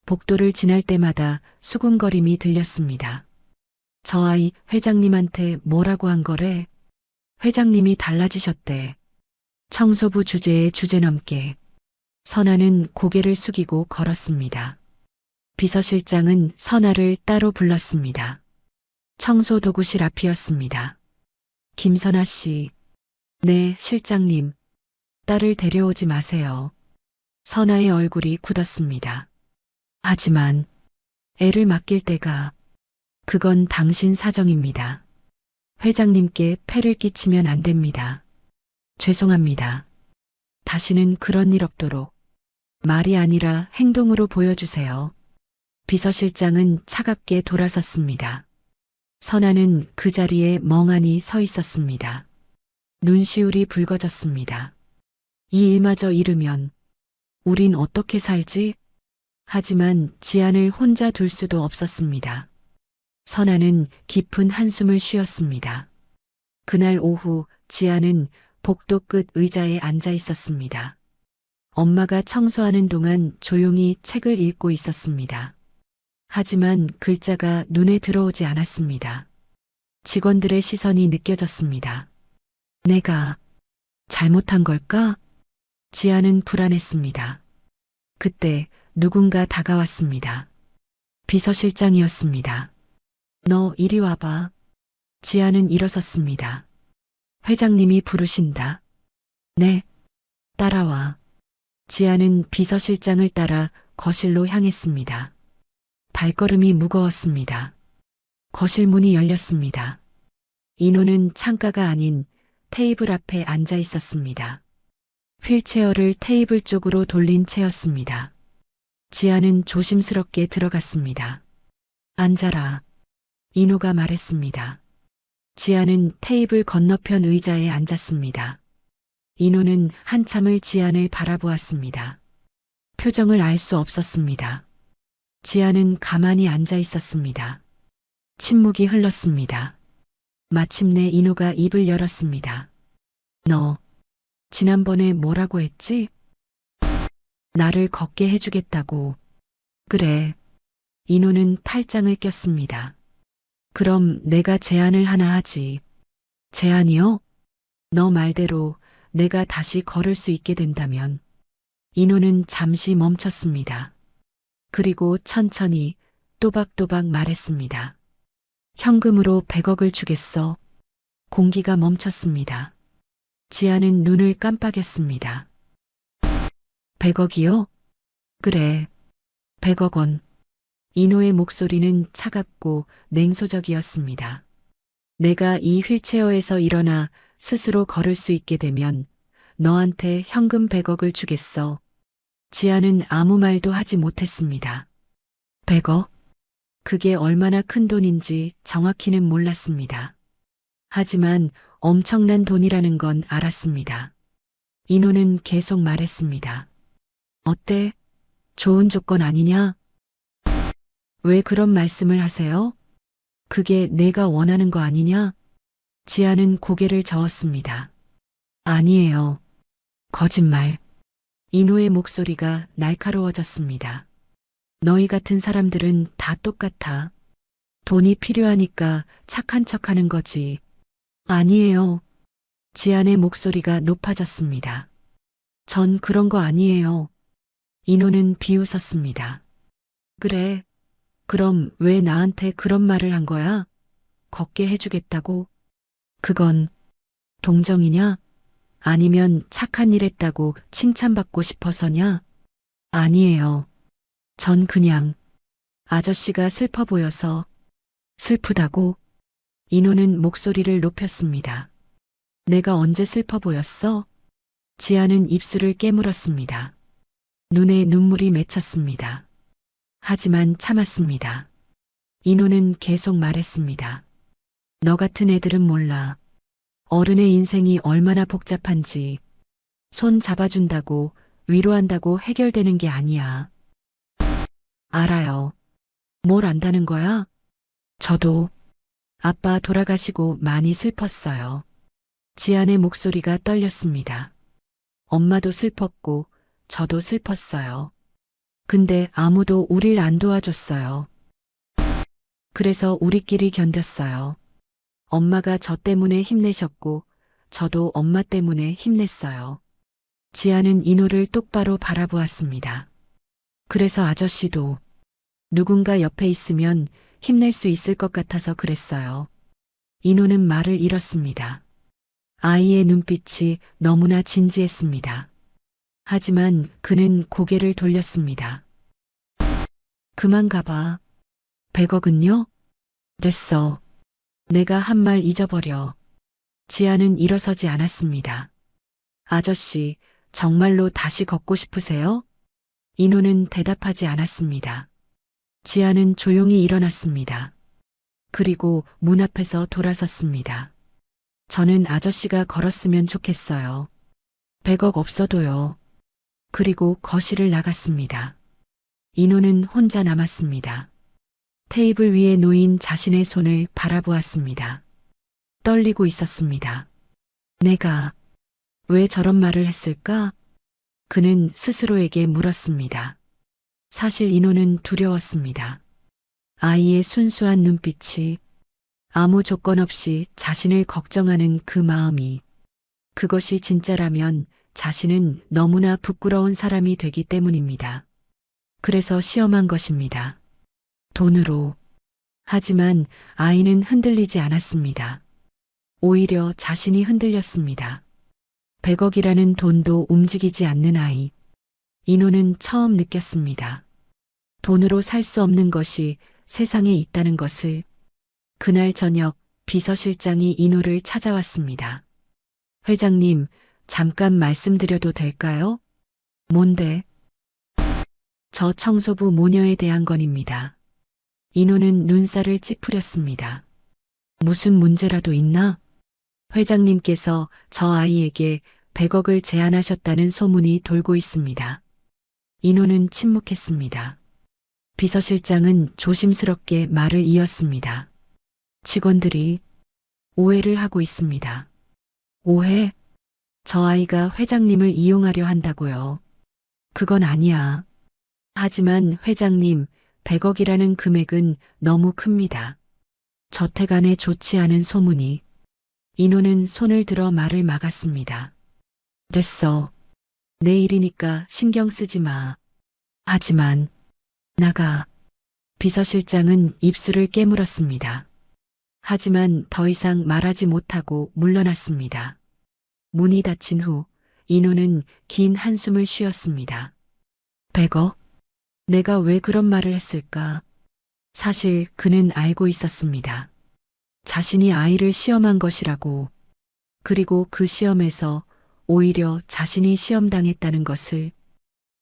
복도를 지날 때마다 수군거림이 들렸습니다. 저 아이 회장님한테 뭐라고 한 거래? 회장님이 달라지셨대. 청소부 주제에 주제넘게. 선아는 고개를 숙이고 걸었습니다. 비서실장은 선아를 따로 불렀습니다. 청소 도구실 앞이었습니다. 김선아 씨. 네, 실장님. 딸을 데려오지 마세요. 선아의 얼굴이 굳었습니다. 하지만 애를 맡길 때가 그건 당신 사정입니다. 회장님께 폐를 끼치면 안 됩니다. 죄송합니다. 다시는 그런 일 없도록 말이 아니라 행동으로 보여주세요. 비서실장은 차갑게 돌아섰습니다. 선아는 그 자리에 멍하니 서 있었습니다. 눈시울이 붉어졌습니다. 이 일마저 잃으면 우린 어떻게 살지? 하지만 지안을 혼자 둘 수도 없었습니다. 선아는 깊은 한숨을 쉬었습니다. 그날 오후 지안은 복도 끝 의자에 앉아 있었습니다. 엄마가 청소하는 동안 조용히 책을 읽고 있었습니다. 하지만 글자가 눈에 들어오지 않았습니다. 직원들의 시선이 느껴졌습니다. 내가 잘못한 걸까? 지안은 불안했습니다. 그때 누군가 다가왔습니다. 비서실장이었습니다. 너 이리 와봐. 지안은 일어섰습니다. 회장님이 부르신다. 네, 따라와. 지안은 비서실장을 따라 거실로 향했습니다. 발걸음이 무거웠습니다. 거실 문이 열렸습니다. 인호는 창가가 아닌 테이블 앞에 앉아 있었습니다. 휠체어를 테이블 쪽으로 돌린 채였습니다. 지안은 조심스럽게 들어갔습니다. 앉아라. 인호가 말했습니다. 지안은 테이블 건너편 의자에 앉았습니다. 인호는 한참을 지안을 바라보았습니다. 표정을 알 수 없었습니다. 지안은 가만히 앉아 있었습니다. 침묵이 흘렀습니다. 마침내 인호가 입을 열었습니다. 너 지난번에 뭐라고 했지? 나를 걷게 해주겠다고. 그래. 인호는 팔짱을 꼈습니다. 그럼 내가 제안을 하나 하지. 제안이요? 너 말대로 내가 다시 걸을 수 있게 된다면. 인호는 잠시 멈췄습니다. 그리고 천천히 또박또박 말했습니다. 현금으로 100억을 주겠어. 공기가 멈췄습니다. 지안은 눈을 깜빡였습니다. 100억이요? 그래, 100억 원. 인호의 목소리는 차갑고 냉소적이었습니다. 내가 이 휠체어에서 일어나 스스로 걸을 수 있게 되면 너한테 현금 100억을 주겠어. 지안은 아무 말도 하지 못했습니다. 100억? 그게 얼마나 큰 돈인지 정확히는 몰랐습니다. 하지만 엄청난 돈이라는 건 알았습니다. 인호는 계속 말했습니다. 어때? 좋은 조건 아니냐? 왜 그런 말씀을 하세요? 그게 내가 원하는 거 아니냐? 지아는 고개를 저었습니다. 아니에요. 거짓말. 인호의 목소리가 날카로워졌습니다. 너희 같은 사람들은 다 똑같아. 돈이 필요하니까 착한 척 하는 거지. 아니에요. 지안의 목소리가 높아졌습니다. 전 그런 거 아니에요. 인호는 비웃었습니다. 그래. 그럼 왜 나한테 그런 말을 한 거야? 걷게 해주겠다고? 그건 동정이냐? 아니면 착한 일 했다고 칭찬받고 싶어서냐? 아니에요. 전 그냥 아저씨가 슬퍼 보여서. 슬프다고? 인호는 목소리를 높였습니다. 내가 언제 슬퍼 보였어? 지아는 입술을 깨물었습니다. 눈에 눈물이 맺혔습니다. 하지만 참았습니다. 인호는 계속 말했습니다. 너 같은 애들은 몰라. 어른의 인생이 얼마나 복잡한지. 손 잡아준다고, 위로한다고 해결되는 게 아니야. 알아요. 뭘 안다는 거야? 저도 아빠 돌아가시고 많이 슬펐어요. 지안의 목소리가 떨렸습니다. 엄마도 슬펐고 저도 슬펐어요. 근데 아무도 우릴 안 도와줬어요. 그래서 우리끼리 견뎠어요. 엄마가 저 때문에 힘내셨고 저도 엄마 때문에 힘냈어요. 지아는 인호를 똑바로 바라보았습니다. 그래서 아저씨도 누군가 옆에 있으면 힘낼 수 있을 것 같아서 그랬어요. 인호는 말을 잃었습니다. 아이의 눈빛이 너무나 진지했습니다. 하지만 그는 고개를 돌렸습니다. 그만 가봐. 100억은요? 됐어. 내가 한 말 잊어버려. 지아는 일어서지 않았습니다. 아저씨, 정말로 다시 걷고 싶으세요? 인호는 대답하지 않았습니다. 지아는 조용히 일어났습니다. 그리고 문 앞에서 돌아섰습니다. 저는 아저씨가 걸었으면 좋겠어요. 100억 없어도요. 그리고 거실을 나갔습니다. 인호는 혼자 남았습니다. 테이블 위에 놓인 자신의 손을 바라보았습니다. 떨리고 있었습니다. 내가 왜 저런 말을 했을까? 그는 스스로에게 물었습니다. 사실 인호는 두려웠습니다. 아이의 순수한 눈빛이, 아무 조건 없이 자신을 걱정하는 그 마음이, 그것이 진짜라면 자신은 너무나 부끄러운 사람이 되기 때문입니다. 그래서 시험한 것입니다. 돈으로. 하지만 아이는 흔들리지 않았습니다. 오히려 자신이 흔들렸습니다. 100억이라는 돈도 움직이지 않는 아이. 인호는 처음 느꼈습니다. 돈으로 살 수 없는 것이 세상에 있다는 것을. 그날 저녁 비서실장이 인호를 찾아왔습니다. 회장님, 잠깐 말씀드려도 될까요? 뭔데? 저 청소부 모녀에 대한 건입니다. 인호는 눈살을 찌푸렸습니다. 무슨 문제라도 있나? 회장님께서 저 아이에게 100억을 제안하셨다는 소문이 돌고 있습니다. 인호는 침묵했습니다. 비서실장은 조심스럽게 말을 이었습니다. 직원들이 오해를 하고 있습니다. 오해? 저 아이가 회장님을 이용하려 한다고요. 그건 아니야. 하지만 회장님, 100억이라는 금액은 너무 큽니다. 저택 안에 좋지 않은 소문이. 인호는 손을 들어 말을 막았습니다. 됐어. 내일이니까 신경 쓰지 마. 하지만 나가. 비서실장은 입술을 깨물었습니다. 하지만 더 이상 말하지 못하고 물러났습니다. 문이 닫힌 후 인호는 긴 한숨을 쉬었습니다. 100억? 내가 왜 그런 말을 했을까? 사실 그는 알고 있었습니다. 자신이 아이를 시험한 것이라고. 그리고 그 시험에서 오히려 자신이 시험당했다는 것을.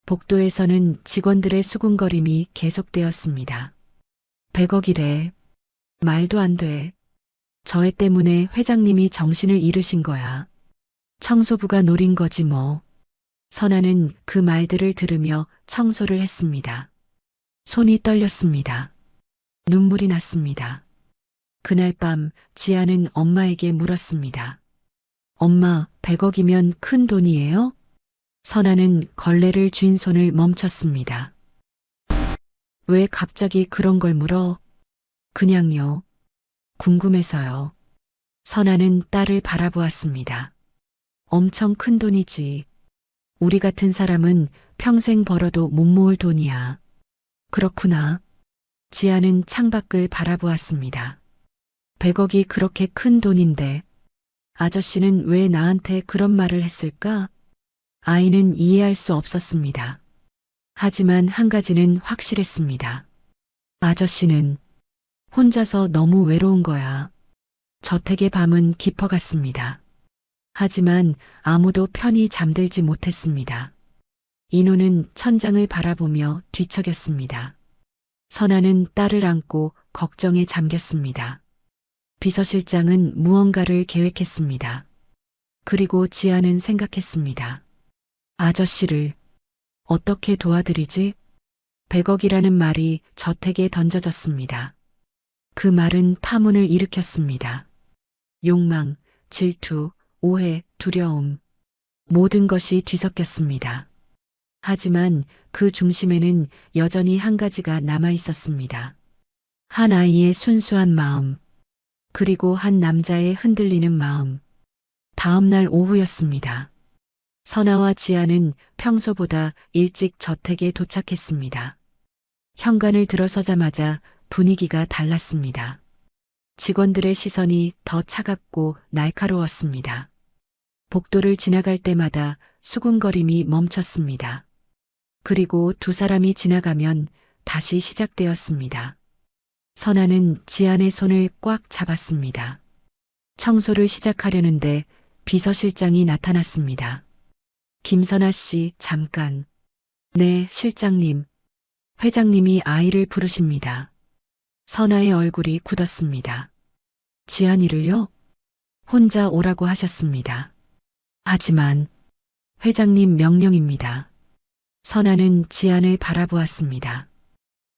복도에서는 직원들의 수군거림이 계속되었습니다. 100억이래. 말도 안 돼. 저 애 때문에 회장님이 정신을 잃으신 거야. 청소부가 노린 거지 뭐. 선아는 그 말들을 들으며 청소를 했습니다. 손이 떨렸습니다. 눈물이 났습니다. 그날 밤 지아는 엄마에게 물었습니다. 엄마, 100억이면 큰 돈이에요? 선아는 걸레를 쥔 손을 멈췄습니다. 왜 갑자기 그런 걸 물어? 그냥요. 궁금해서요. 선아는 딸을 바라보았습니다. 엄청 큰 돈이지. 우리 같은 사람은 평생 벌어도 못 모을 돈이야. 그렇구나. 지아는 창밖을 바라보았습니다. 100억이 그렇게 큰 돈인데 아저씨는 왜 나한테 그런 말을 했을까? 아이는 이해할 수 없었습니다. 하지만 한 가지는 확실했습니다. 아저씨는 혼자서 너무 외로운 거야. 저택의 밤은 깊어갔습니다. 하지만 아무도 편히 잠들지 못했습니다. 인호는 천장을 바라보며 뒤척였습니다. 선아는 딸을 안고 걱정에 잠겼습니다. 비서실장은 무언가를 계획했습니다. 그리고 지아는 생각했습니다. 아저씨를 어떻게 도와드리지? 100억이라는 말이 저택에 던져졌습니다. 그 말은 파문을 일으켰습니다. 욕망, 질투, 오해, 두려움. 모든 것이 뒤섞였습니다. 하지만 그 중심에는 여전히 한 가지가 남아 있었습니다. 한 아이의 순수한 마음, 그리고 한 남자의 흔들리는 마음. 다음 날 오후였습니다. 선아와 지아는 평소보다 일찍 저택에 도착했습니다. 현관을 들어서자마자 분위기가 달랐습니다. 직원들의 시선이 더 차갑고 날카로웠습니다. 복도를 지나갈 때마다 수군거림이 멈췄습니다. 그리고 두 사람이 지나가면 다시 시작되었습니다. 선아는 지안의 손을 꽉 잡았습니다. 청소를 시작하려는데 비서실장이 나타났습니다. 김선아 씨, 잠깐. 네, 실장님. 회장님이 아이를 부르십니다. 선아의 얼굴이 굳었습니다. 지안이를요? 혼자 오라고 하셨습니다. 하지만 회장님 명령입니다. 선아는 지안을 바라보았습니다.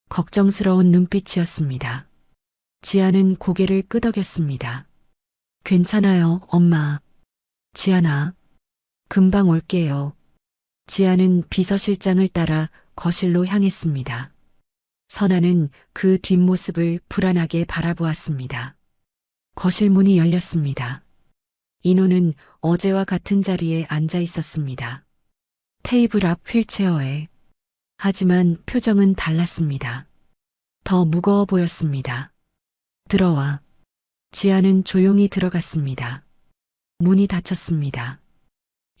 걱정스러운 눈빛이었습니다. 지안은 고개를 끄덕였습니다. 괜찮아요, 엄마. 지안아, 금방 올게요. 지안은 비서실장을 따라 거실로 향했습니다. 선아는 그 뒷모습을 불안하게 바라보았습니다. 거실 문이 열렸습니다. 인호는 어제와 같은 자리에 앉아 있었습니다. 테이블 앞 휠체어에. 하지만 표정은 달랐습니다. 더 무거워 보였습니다. 들어와. 지아는 조용히 들어갔습니다. 문이 닫혔습니다.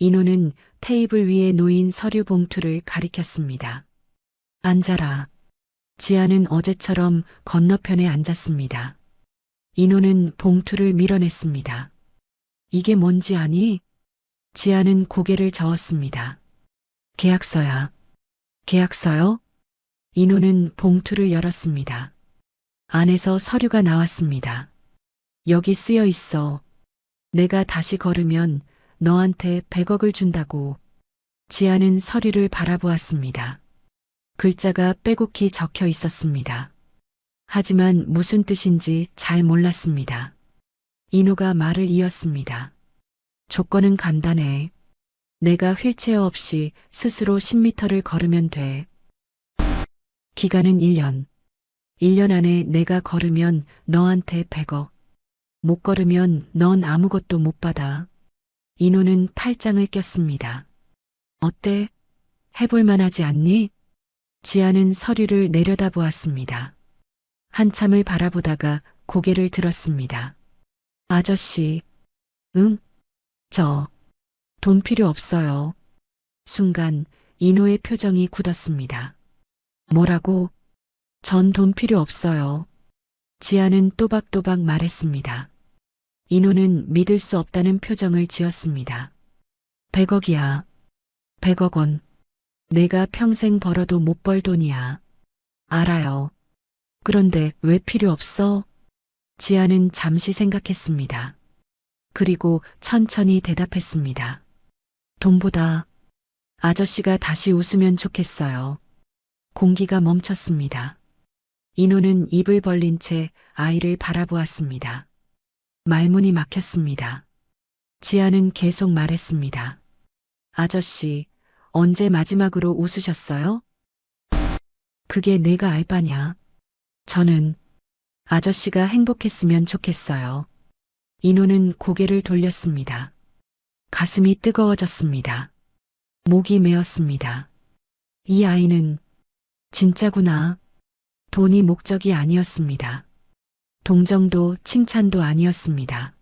인호는 테이블 위에 놓인 서류 봉투를 가리켰습니다. 앉아라. 지아는 어제처럼 건너편에 앉았습니다. 인호는 봉투를 밀어냈습니다. 이게 뭔지 아니? 지아는 고개를 저었습니다. 계약서야. 계약서요? 인호는 봉투를 열었습니다. 안에서 서류가 나왔습니다. 여기 쓰여 있어. 내가 다시 걸으면 너한테 100억을 준다고. 지아는 서류를 바라보았습니다. 글자가 빼곡히 적혀 있었습니다. 하지만 무슨 뜻인지 잘 몰랐습니다. 인호가 말을 이었습니다. 조건은 간단해. 내가 휠체어 없이 스스로 10m를 걸으면 돼. 기간은 1년. 1년 안에 내가 걸으면 너한테 100억. 못 걸으면 넌 아무것도 못 받아. 인호는 팔짱을 꼈습니다. 어때? 해볼 만하지 않니? 지아는 서류를 내려다보았습니다. 한참을 바라보다가 고개를 들었습니다. 아저씨. 응? 돈 필요 없어요. 순간 인호의 표정이 굳었습니다. 뭐라고? 전 돈 필요 없어요. 지아는 또박또박 말했습니다. 인호는 믿을 수 없다는 표정을 지었습니다. 100억이야. 100억 원. 내가 평생 벌어도 못 벌 돈이야. 알아요. 그런데 왜 필요 없어? 지아는 잠시 생각했습니다. 그리고 천천히 대답했습니다. 돈보다 아저씨가 다시 웃으면 좋겠어요. 공기가 멈췄습니다. 인호는 입을 벌린 채 아이를 바라보았습니다. 말문이 막혔습니다. 지아는 계속 말했습니다. 아저씨, 언제 마지막으로 웃으셨어요? 그게 내가 알 바냐. 저는 아저씨가 행복했으면 좋겠어요. 인호는 고개를 돌렸습니다. 가슴이 뜨거워졌습니다. 목이 메었습니다. 이 아이는 진짜구나. 돈이 목적이 아니었습니다. 동정도 칭찬도 아니었습니다.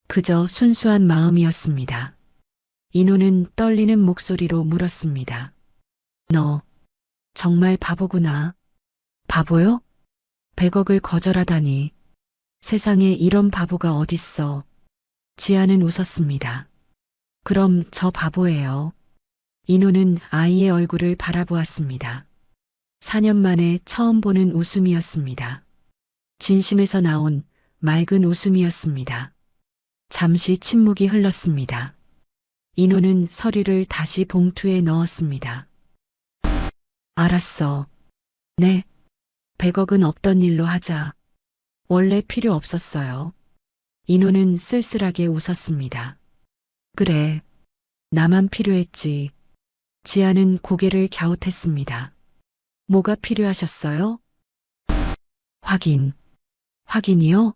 그저 순수한 마음이었습니다. 인호는 떨리는 목소리로 물었습니다. 너 정말 바보구나. 바보요? 100억을 거절하다니. 세상에 이런 바보가 어딨어. 지아는 웃었습니다. 그럼 저 바보예요. 인호는 아이의 얼굴을 바라보았습니다. 4년 만에 처음 보는 웃음이었습니다. 진심에서 나온 맑은 웃음이었습니다. 잠시 침묵이 흘렀습니다. 인호는 서류를 다시 봉투에 넣었습니다. 알았어. 네. 100억은 없던 일로 하자. 원래 필요 없었어요. 인호는 쓸쓸하게 웃었습니다. 그래. 나만 필요했지. 지아는 고개를 갸웃했습니다. 뭐가 필요하셨어요? 확인. 확인이요?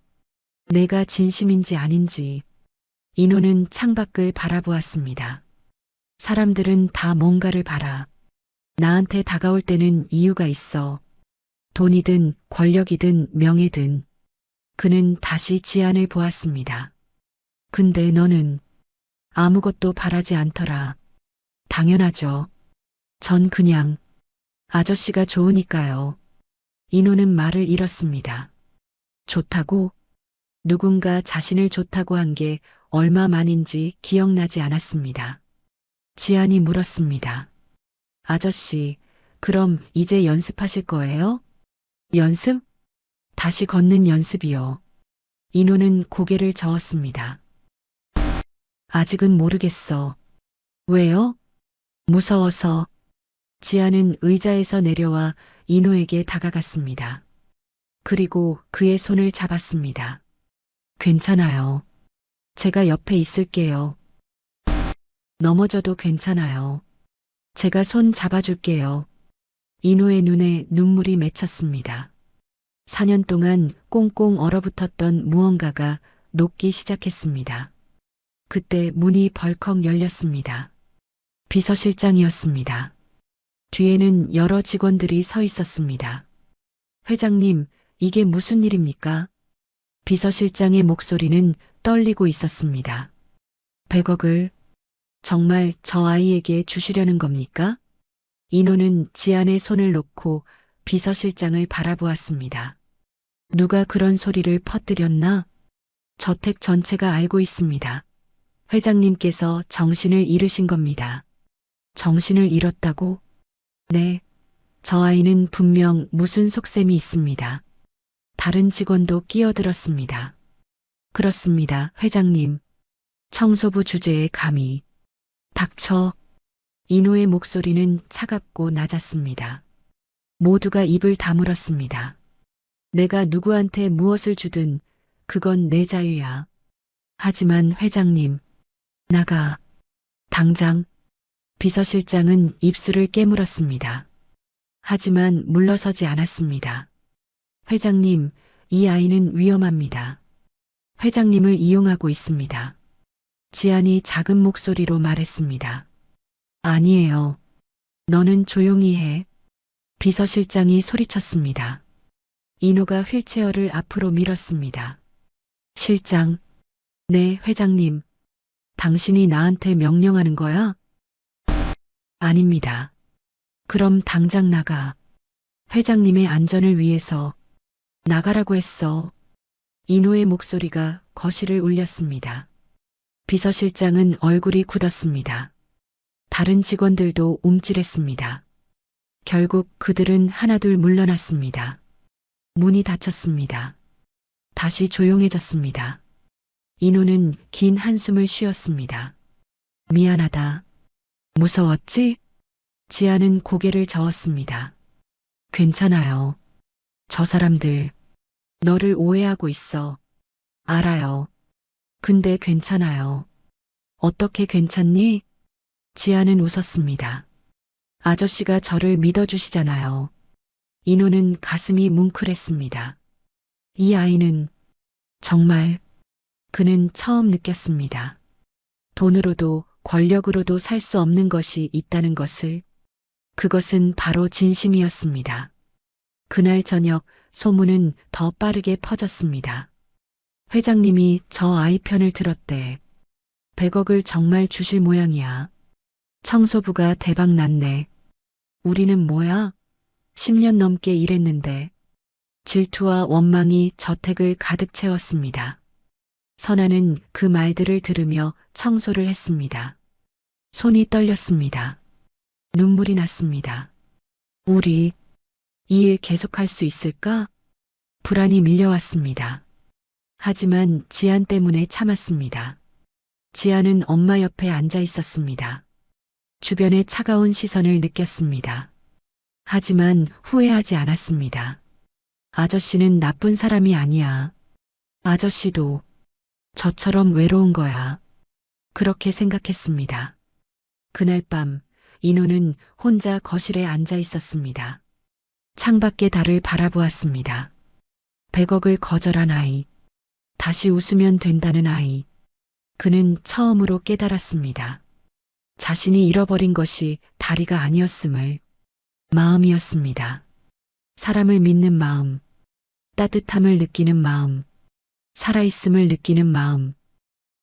내가 진심인지 아닌지. 인호는 창밖을 바라보았습니다. 사람들은 다 뭔가를 바라. 나한테 다가올 때는 이유가 있어. 돈이든 권력이든 명예든. 그는 다시 지안을 보았습니다. 근데 너는 아무것도 바라지 않더라. 당연하죠. 전 그냥 아저씨가 좋으니까요. 인호는 말을 잃었습니다. 좋다고? 누군가 자신을 좋다고 한 게 얼마만인지 기억나지 않았습니다. 지안이 물었습니다. 아저씨, 그럼 이제 연습하실 거예요? 연습? 다시 걷는 연습이요. 인호는 고개를 저었습니다. 아직은 모르겠어. 왜요? 무서워서. 지아는 의자에서 내려와 인호에게 다가갔습니다. 그리고 그의 손을 잡았습니다. 괜찮아요. 제가 옆에 있을게요. 넘어져도 괜찮아요. 제가 손 잡아줄게요. 인호의 눈에 눈물이 맺혔습니다. 4년 동안 꽁꽁 얼어붙었던 무언가가 녹기 시작했습니다. 그때 문이 벌컥 열렸습니다. 비서실장이었습니다. 뒤에는 여러 직원들이 서 있었습니다. 회장님, 이게 무슨 일입니까? 비서실장의 목소리는 떨리고 있었습니다. 100억을 정말 저 아이에게 주시려는 겁니까? 인호는 지안의 손을 놓고 비서실장을 바라보았습니다. 누가 그런 소리를 퍼뜨렸나? 저택 전체가 알고 있습니다. 회장님께서 정신을 잃으신 겁니다. 정신을 잃었다고? 네. 저 아이는 분명 무슨 속셈이 있습니다. 다른 직원도 끼어들었습니다. 그렇습니다, 회장님. 청소부 주제에 감히. 닥쳐. 인호의 목소리는 차갑고 낮았습니다. 모두가 입을 다물었습니다. 내가 누구한테 무엇을 주든 그건 내 자유야. 하지만 회장님, 나가. 당장. 비서실장은 입술을 깨물었습니다. 하지만 물러서지 않았습니다. 회장님, 이 아이는 위험합니다. 회장님을 이용하고 있습니다. 지안이 작은 목소리로 말했습니다. 아니에요. 너는 조용히 해. 비서실장이 소리쳤습니다. 인호가 휠체어를 앞으로 밀었습니다. 실장. 네, 회장님. 당신이 나한테 명령하는 거야? 아닙니다. 그럼 당장 나가. 회장님의 안전을 위해서 나가라고 했어. 인호의 목소리가 거실을 울렸습니다. 비서실장은 얼굴이 굳었습니다. 다른 직원들도 움찔했습니다. 결국 그들은 하나둘 물러났습니다. 문이 닫혔습니다. 다시 조용해졌습니다. 인호는 긴 한숨을 쉬었습니다. 미안하다. 무서웠지? 지아는 고개를 저었습니다. 괜찮아요. 저 사람들, 너를 오해하고 있어. 알아요. 근데 괜찮아요. 어떻게 괜찮니? 지아는 웃었습니다. 아저씨가 저를 믿어주시잖아요. 인호는 가슴이 뭉클했습니다. 이 아이는 정말 그는 처음 느꼈습니다. 돈으로도 권력으로도 살 수 없는 것이 있다는 것을. 그것은 바로 진심이었습니다. 그날 저녁 소문은 더 빠르게 퍼졌습니다. 회장님이 저 아이 편을 들었대. 100억을 정말 주실 모양이야. 청소부가 대박 났네. 우리는 뭐야? 10년 넘게 일했는데. 질투와 원망이 저택을 가득 채웠습니다. 선아는 그 말들을 들으며 청소를 했습니다. 손이 떨렸습니다. 눈물이 났습니다. 우리 이 일 계속할 수 있을까? 불안이 밀려왔습니다. 하지만 지안 때문에 참았습니다. 지안은 엄마 옆에 앉아 있었습니다. 주변의 차가운 시선을 느꼈습니다. 하지만 후회하지 않았습니다. 아저씨는 나쁜 사람이 아니야. 아저씨도 저처럼 외로운 거야. 그렇게 생각했습니다. 그날 밤 인호는 혼자 거실에 앉아 있었습니다. 창밖의 달을 바라보았습니다. 100억을 거절한 아이. 다시 웃으면 된다는 아이. 그는 처음으로 깨달았습니다. 자신이 잃어버린 것이 다리가 아니었음을, 마음이었습니다. 사람을 믿는 마음, 따뜻함을 느끼는 마음, 살아있음을 느끼는 마음,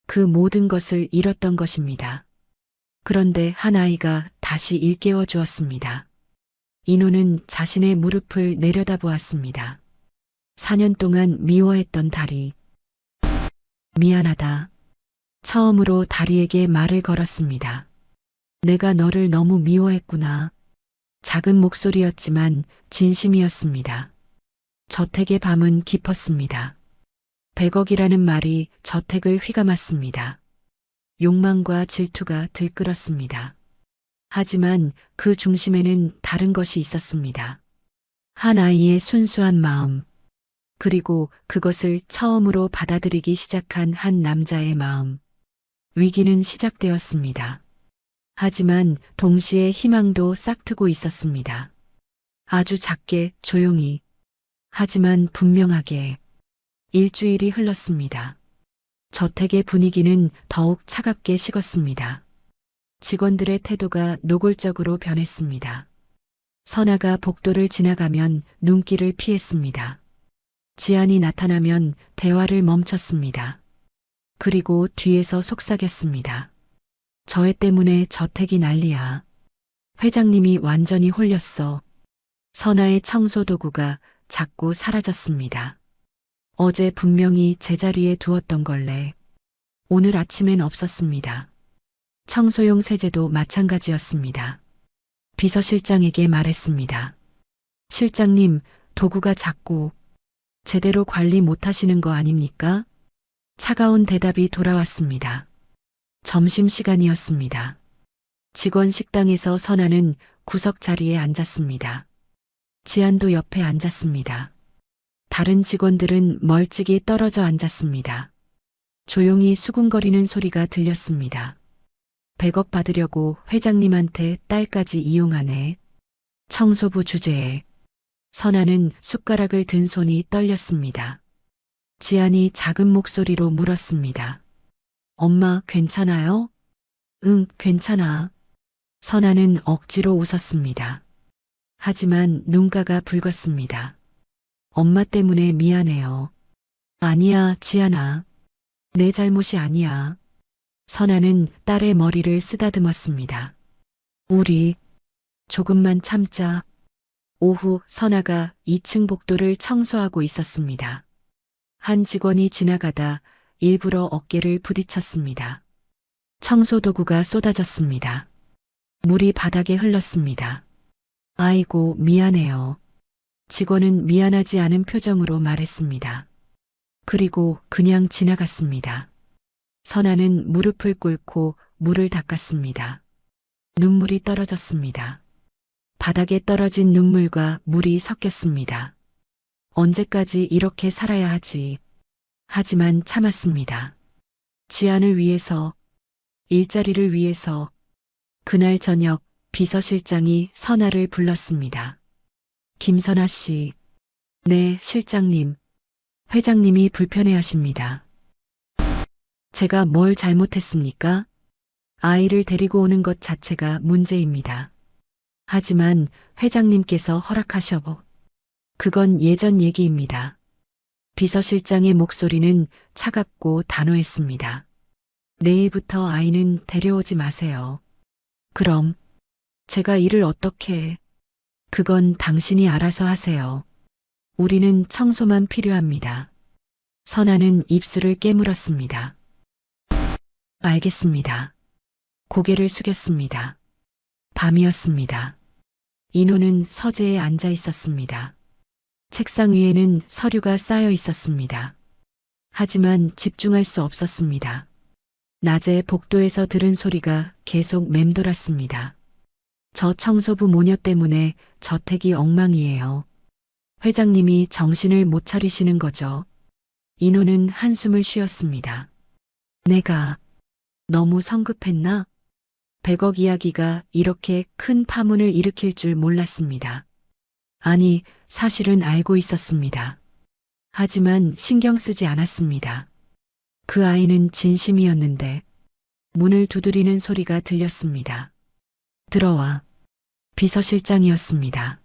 그 모든 것을 잃었던 것입니다. 그런데 한 아이가 다시 일깨워 주었습니다. 인호는 자신의 무릎을 내려다보았습니다. 4년 동안 미워했던 다리. 미안하다. 처음으로 다리에게 말을 걸었습니다. 내가 너를 너무 미워했구나. 작은 목소리였지만 진심이었습니다. 저택의 밤은 깊었습니다. 100억이라는 말이 저택을 휘감았습니다. 욕망과 질투가 들끓었습니다. 하지만 그 중심에는 다른 것이 있었습니다. 한 아이의 순수한 마음, 그리고 그것을 처음으로 받아들이기 시작한 한 남자의 마음. 위기는 시작되었습니다. 하지만 동시에 희망도 싹트고 있었습니다. 아주 작게, 조용히, 하지만 분명하게. 일주일이 흘렀습니다. 저택의 분위기는 더욱 차갑게 식었습니다. 직원들의 태도가 노골적으로 변했습니다. 선아가 복도를 지나가면 눈길을 피했습니다. 지안이 나타나면 대화를 멈췄습니다. 그리고 뒤에서 속삭였습니다. 저 애 때문에 저택이 난리야. 회장님이 완전히 홀렸어. 선아의 청소 도구가 자꾸 사라졌습니다. 어제 분명히 제자리에 두었던 걸래. 오늘 아침엔 없었습니다. 청소용 세제도 마찬가지였습니다. 비서실장에게 말했습니다. 실장님, 도구가 자꾸 제대로 관리 못하시는 거 아닙니까? 차가운 대답이 돌아왔습니다. 점심시간이었습니다. 직원 식당에서 선아는 구석 자리에 앉았습니다. 지안도 옆에 앉았습니다. 다른 직원들은 멀찍이 떨어져 앉았습니다. 조용히 수군거리는 소리가 들렸습니다. 100억 받으려고 회장님한테 딸까지 이용하네. 청소부 주제에. 선아는 숟가락을 든 손이 떨렸습니다. 지안이 작은 목소리로 물었습니다. 엄마, 괜찮아요? 응, 괜찮아. 선아는 억지로 웃었습니다. 하지만 눈가가 붉었습니다. 엄마 때문에 미안해요. 아니야, 지안아. 내 잘못이 아니야. 선아는 딸의 머리를 쓰다듬었습니다. 우리 조금만 참자. 오후 선아가 2층 복도를 청소하고 있었습니다. 한 직원이 지나가다 일부러 어깨를 부딪혔습니다. 청소 도구가 쏟아졌습니다. 물이 바닥에 흘렀습니다. 아이고, 미안해요. 직원은 미안하지 않은 표정으로 말했습니다. 그리고 그냥 지나갔습니다. 선아는 무릎을 꿇고 물을 닦았습니다. 눈물이 떨어졌습니다. 바닥에 떨어진 눈물과 물이 섞였습니다. 언제까지 이렇게 살아야 하지? 하지만 참았습니다. 지안을 위해서, 일자리를 위해서. 그날 저녁 비서실장이 선아를 불렀습니다. 김선아 씨. 네, 실장님. 회장님이 불편해하십니다. 제가 뭘 잘못했습니까? 아이를 데리고 오는 것 자체가 문제입니다. 하지만 회장님께서 허락하셔. 그건 예전 얘기입니다. 비서실장의 목소리는 차갑고 단호했습니다. 내일부터 아이는 데려오지 마세요. 그럼 제가 일을 어떻게 해? 그건 당신이 알아서 하세요. 우리는 청소만 필요합니다. 선아는 입술을 깨물었습니다. 알겠습니다. 고개를 숙였습니다. 밤이었습니다. 인호는 서재에 앉아 있었습니다. 책상 위에는 서류가 쌓여 있었습니다. 하지만 집중할 수 없었습니다. 낮에 복도에서 들은 소리가 계속 맴돌았습니다. 저 청소부 모녀 때문에 저택이 엉망이에요. 회장님이 정신을 못 차리시는 거죠. 인호는 한숨을 쉬었습니다. 내가 너무 성급했나? 100억 이야기가 이렇게 큰 파문을 일으킬 줄 몰랐습니다. 아니, 사실은 알고 있었습니다. 하지만 신경 쓰지 않았습니다. 그 아이는 진심이었는데 문을 두드리는 소리가 들렸습니다. 들어와. 비서실장이었습니다.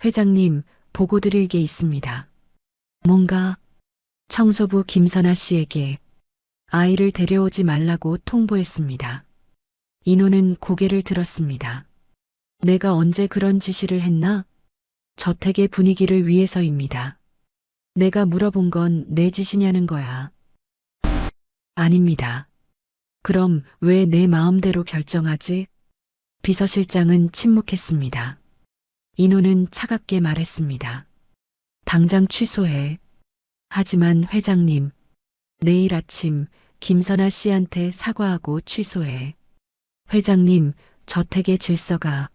회장님, 보고 드릴 게 있습니다. 뭔가 청소부 김선아 씨에게 아이를 데려오지 말라고 통보했습니다. 인호는 고개를 들었습니다. 내가 언제 그런 지시를 했나? 저택의 분위기를 위해서입니다. 내가 물어본 건 내 짓이냐는 거야. 아닙니다. 그럼 왜 내 마음대로 결정하지? 비서실장은 침묵했습니다. 인호는 차갑게 말했습니다. 당장 취소해. 하지만 회장님, 내일 아침 김선아 씨한테 사과하고 취소해. 회장님, 저택의 질서가.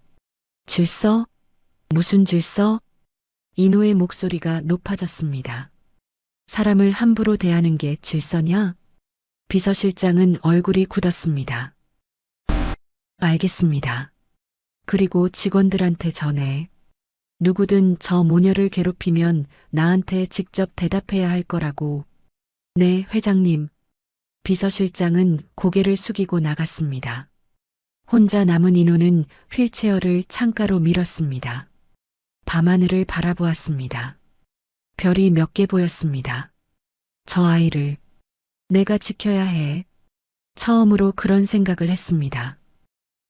질서? 무슨 질서? 인호의 목소리가 높아졌습니다. 사람을 함부로 대하는 게 질서냐? 비서실장은 얼굴이 굳었습니다. 알겠습니다. 그리고 직원들한테 전해. 누구든 저 모녀를 괴롭히면 나한테 직접 대답해야 할 거라고. 네, 회장님. 비서실장은 고개를 숙이고 나갔습니다. 혼자 남은 인호는 휠체어를 창가로 밀었습니다. 밤하늘을 바라보았습니다. 별이 몇 개 보였습니다. 저 아이를 내가 지켜야 해. 처음으로 그런 생각을 했습니다.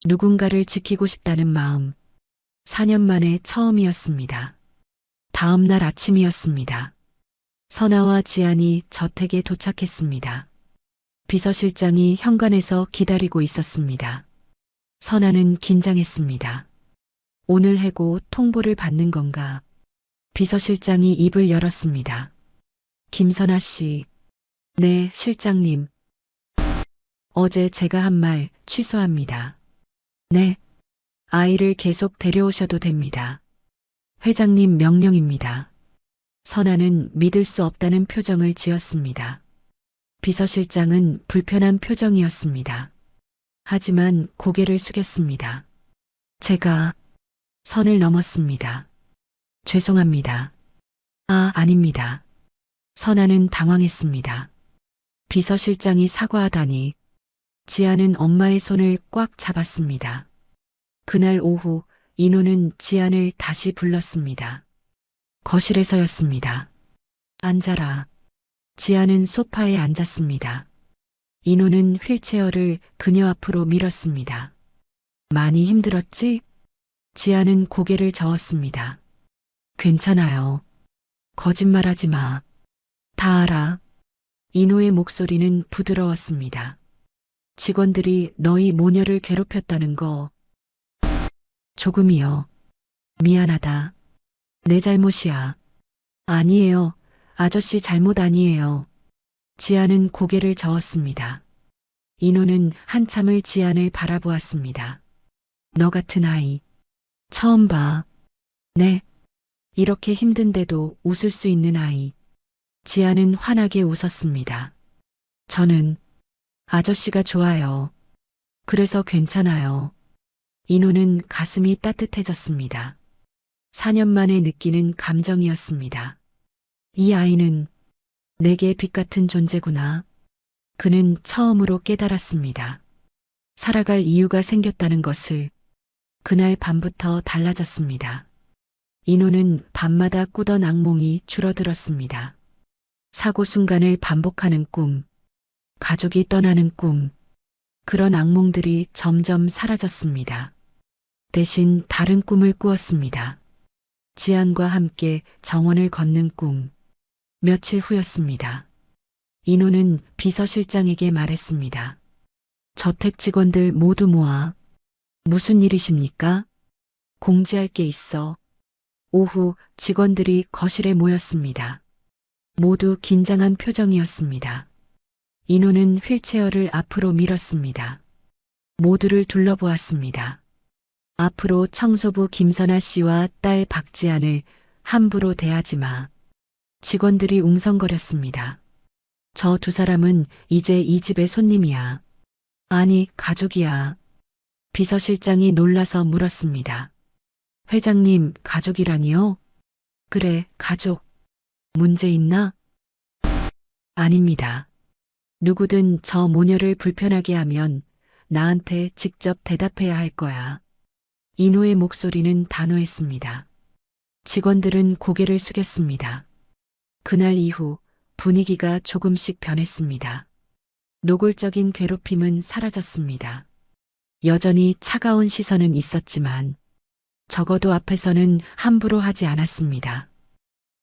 누군가를 지키고 싶다는 마음. 4년 만에 처음이었습니다. 다음 날 아침이었습니다. 선아와 지안이 저택에 도착했습니다. 비서실장이 현관에서 기다리고 있었습니다. 선아는 긴장했습니다. 오늘 해고 통보를 받는 건가? 비서실장이 입을 열었습니다. 김선아 씨. 네, 실장님. 어제 제가 한 말 취소합니다. 네. 아이를 계속 데려오셔도 됩니다. 회장님 명령입니다. 선아는 믿을 수 없다는 표정을 지었습니다. 비서실장은 불편한 표정이었습니다. 하지만 고개를 숙였습니다. 제가 선을 넘었습니다. 죄송합니다. 아닙니다. 선아는 당황했습니다. 비서실장이 사과하다니. 지안은 엄마의 손을 꽉 잡았습니다. 그날 오후 인호는 지안을 다시 불렀습니다. 거실에서였습니다. 앉아라. 지안은 소파에 앉았습니다. 인호는 휠체어를 그녀 앞으로 밀었습니다. 많이 힘들었지? 지안은 고개를 저었습니다. 괜찮아요. 거짓말하지 마. 다 알아. 인호의 목소리는 부드러웠습니다. 직원들이 너희 모녀를 괴롭혔다는 거. 조금이요. 미안하다. 내 잘못이야. 아니에요. 아저씨 잘못 아니에요. 지안은 고개를 저었습니다. 인호는 한참을 지안을 바라보았습니다. 너 같은 아이. 처음 봐. 네. 이렇게 힘든데도 웃을 수 있는 아이. 지안은 환하게 웃었습니다. 저는 아저씨가 좋아요. 그래서 괜찮아요. 인호는 가슴이 따뜻해졌습니다. 4년 만에 느끼는 감정이었습니다. 이 아이는 내게 빛 같은 존재구나. 그는 처음으로 깨달았습니다. 살아갈 이유가 생겼다는 것을. 그날 밤부터 달라졌습니다. 인호는 밤마다 꾸던 악몽이 줄어들었습니다. 사고 순간을 반복하는 꿈, 가족이 떠나는 꿈, 그런 악몽들이 점점 사라졌습니다. 대신 다른 꿈을 꾸었습니다. 지안과 함께 정원을 걷는 꿈. 며칠 후였습니다. 인호는 비서실장에게 말했습니다. 저택 직원들 모두 모아. 무슨 일이십니까? 공지할 게 있어. 오후 직원들이 거실에 모였습니다. 모두 긴장한 표정이었습니다. 인호는 휠체어를 앞으로 밀었습니다. 모두를 둘러보았습니다. 앞으로 청소부 김선아 씨와 딸 박지안을 함부로 대하지 마. 직원들이 웅성거렸습니다. 저 두 사람은 이제 이 집의 손님이야. 아니, 가족이야. 비서실장이 놀라서 물었습니다. 회장님, 가족이라니요? 그래, 가족. 문제 있나? 아닙니다. 누구든 저 모녀를 불편하게 하면 나한테 직접 대답해야 할 거야. 인호의 목소리는 단호했습니다. 직원들은 고개를 숙였습니다. 그날 이후 분위기가 조금씩 변했습니다. 노골적인 괴롭힘은 사라졌습니다. 여전히 차가운 시선은 있었지만 적어도 앞에서는 함부로 하지 않았습니다.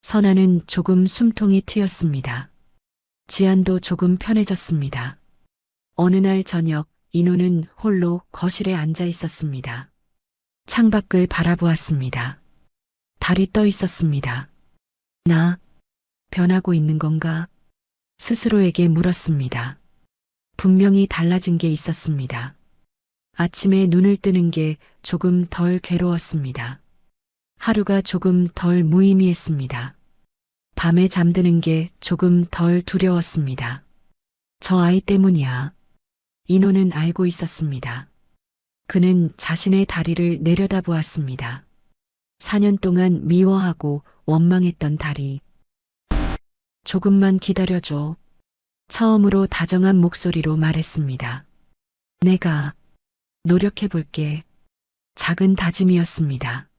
선아는 조금 숨통이 트였습니다. 지안도 조금 편해졌습니다. 어느 날 저녁 인호는 홀로 거실에 앉아 있었습니다. 창밖을 바라보았습니다. 달이 떠 있었습니다. 나 변하고 있는 건가? 스스로에게 물었습니다. 분명히 달라진 게 있었습니다. 아침에 눈을 뜨는 게 조금 덜 괴로웠습니다. 하루가 조금 덜 무의미했습니다. 밤에 잠드는 게 조금 덜 두려웠습니다. 저 아이 때문이야. 인호는 알고 있었습니다. 그는 자신의 다리를 내려다보았습니다. 4년 동안 미워하고 원망했던 다리. 조금만 기다려줘. 처음으로 다정한 목소리로 말했습니다. 내가 노력해볼게. 작은 다짐이었습니다.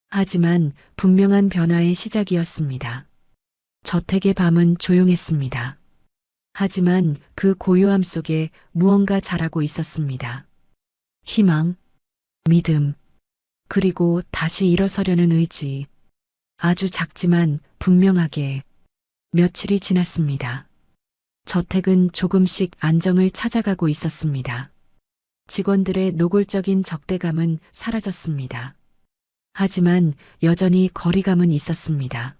하지만 분명한 변화의 시작이었습니다. 저택의 밤은 조용했습니다. 하지만 그 고요함 속에 무언가 자라고 있었습니다. 희망, 믿음, 그리고 다시 일어서려는 의지. 아주 작지만 분명하게. 며칠이 지났습니다. 저택은 조금씩 안정을 찾아가고 있었습니다. 직원들의 노골적인 적대감은 사라졌습니다. 하지만 여전히 거리감은 있었습니다.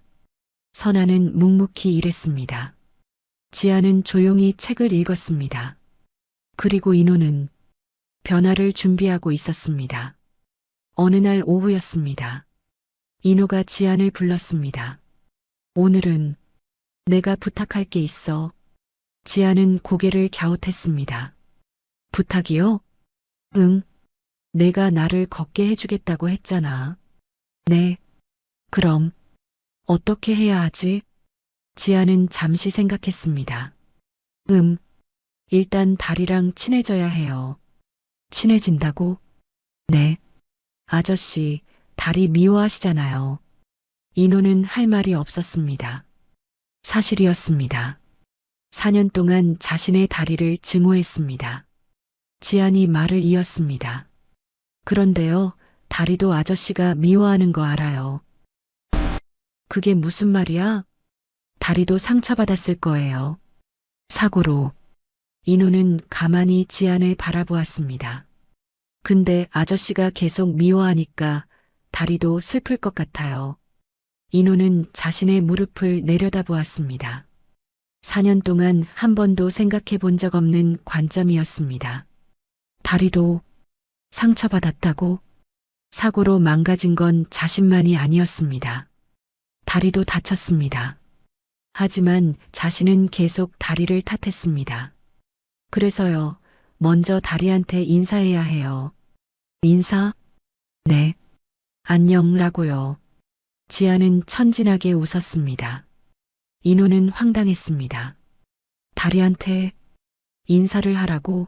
선아는 묵묵히 일했습니다. 지아는 조용히 책을 읽었습니다. 그리고 인호는 변화를 준비하고 있었습니다. 어느 날 오후였습니다. 인호가 지안을 불렀습니다. 오늘은 내가 부탁할 게 있어. 지안은 고개를 갸웃했습니다. 부탁이요? 응. 내가 나를 걷게 해주겠다고 했잖아. 네. 그럼 어떻게 해야 하지? 지아는 잠시 생각했습니다. 일단 다리랑 친해져야 해요. 친해진다고? 네. 아저씨, 다리 미워하시잖아요. 인호는 할 말이 없었습니다. 사실이었습니다. 4년 동안 자신의 다리를 증오했습니다. 지안이 말을 이었습니다. 그런데요, 다리도 아저씨가 미워하는 거 알아요. 그게 무슨 말이야? 다리도 상처받았을 거예요. 사고로. 인호는 가만히 지안을 바라보았습니다. 근데 아저씨가 계속 미워하니까 다리도 슬플 것 같아요. 인호는 자신의 무릎을 내려다보았습니다. 4년 동안 한 번도 생각해 본 적 없는 관점이었습니다. 다리도 상처받았다고? 사고로 망가진 건 자신만이 아니었습니다. 다리도 다쳤습니다. 하지만 자신은 계속 다리를 탓했습니다. 그래서요, 먼저 다리한테 인사해야 해요. 인사? 네. 안녕라고요. 지아는 천진하게 웃었습니다. 인호는 황당했습니다. 다리한테 인사를 하라고?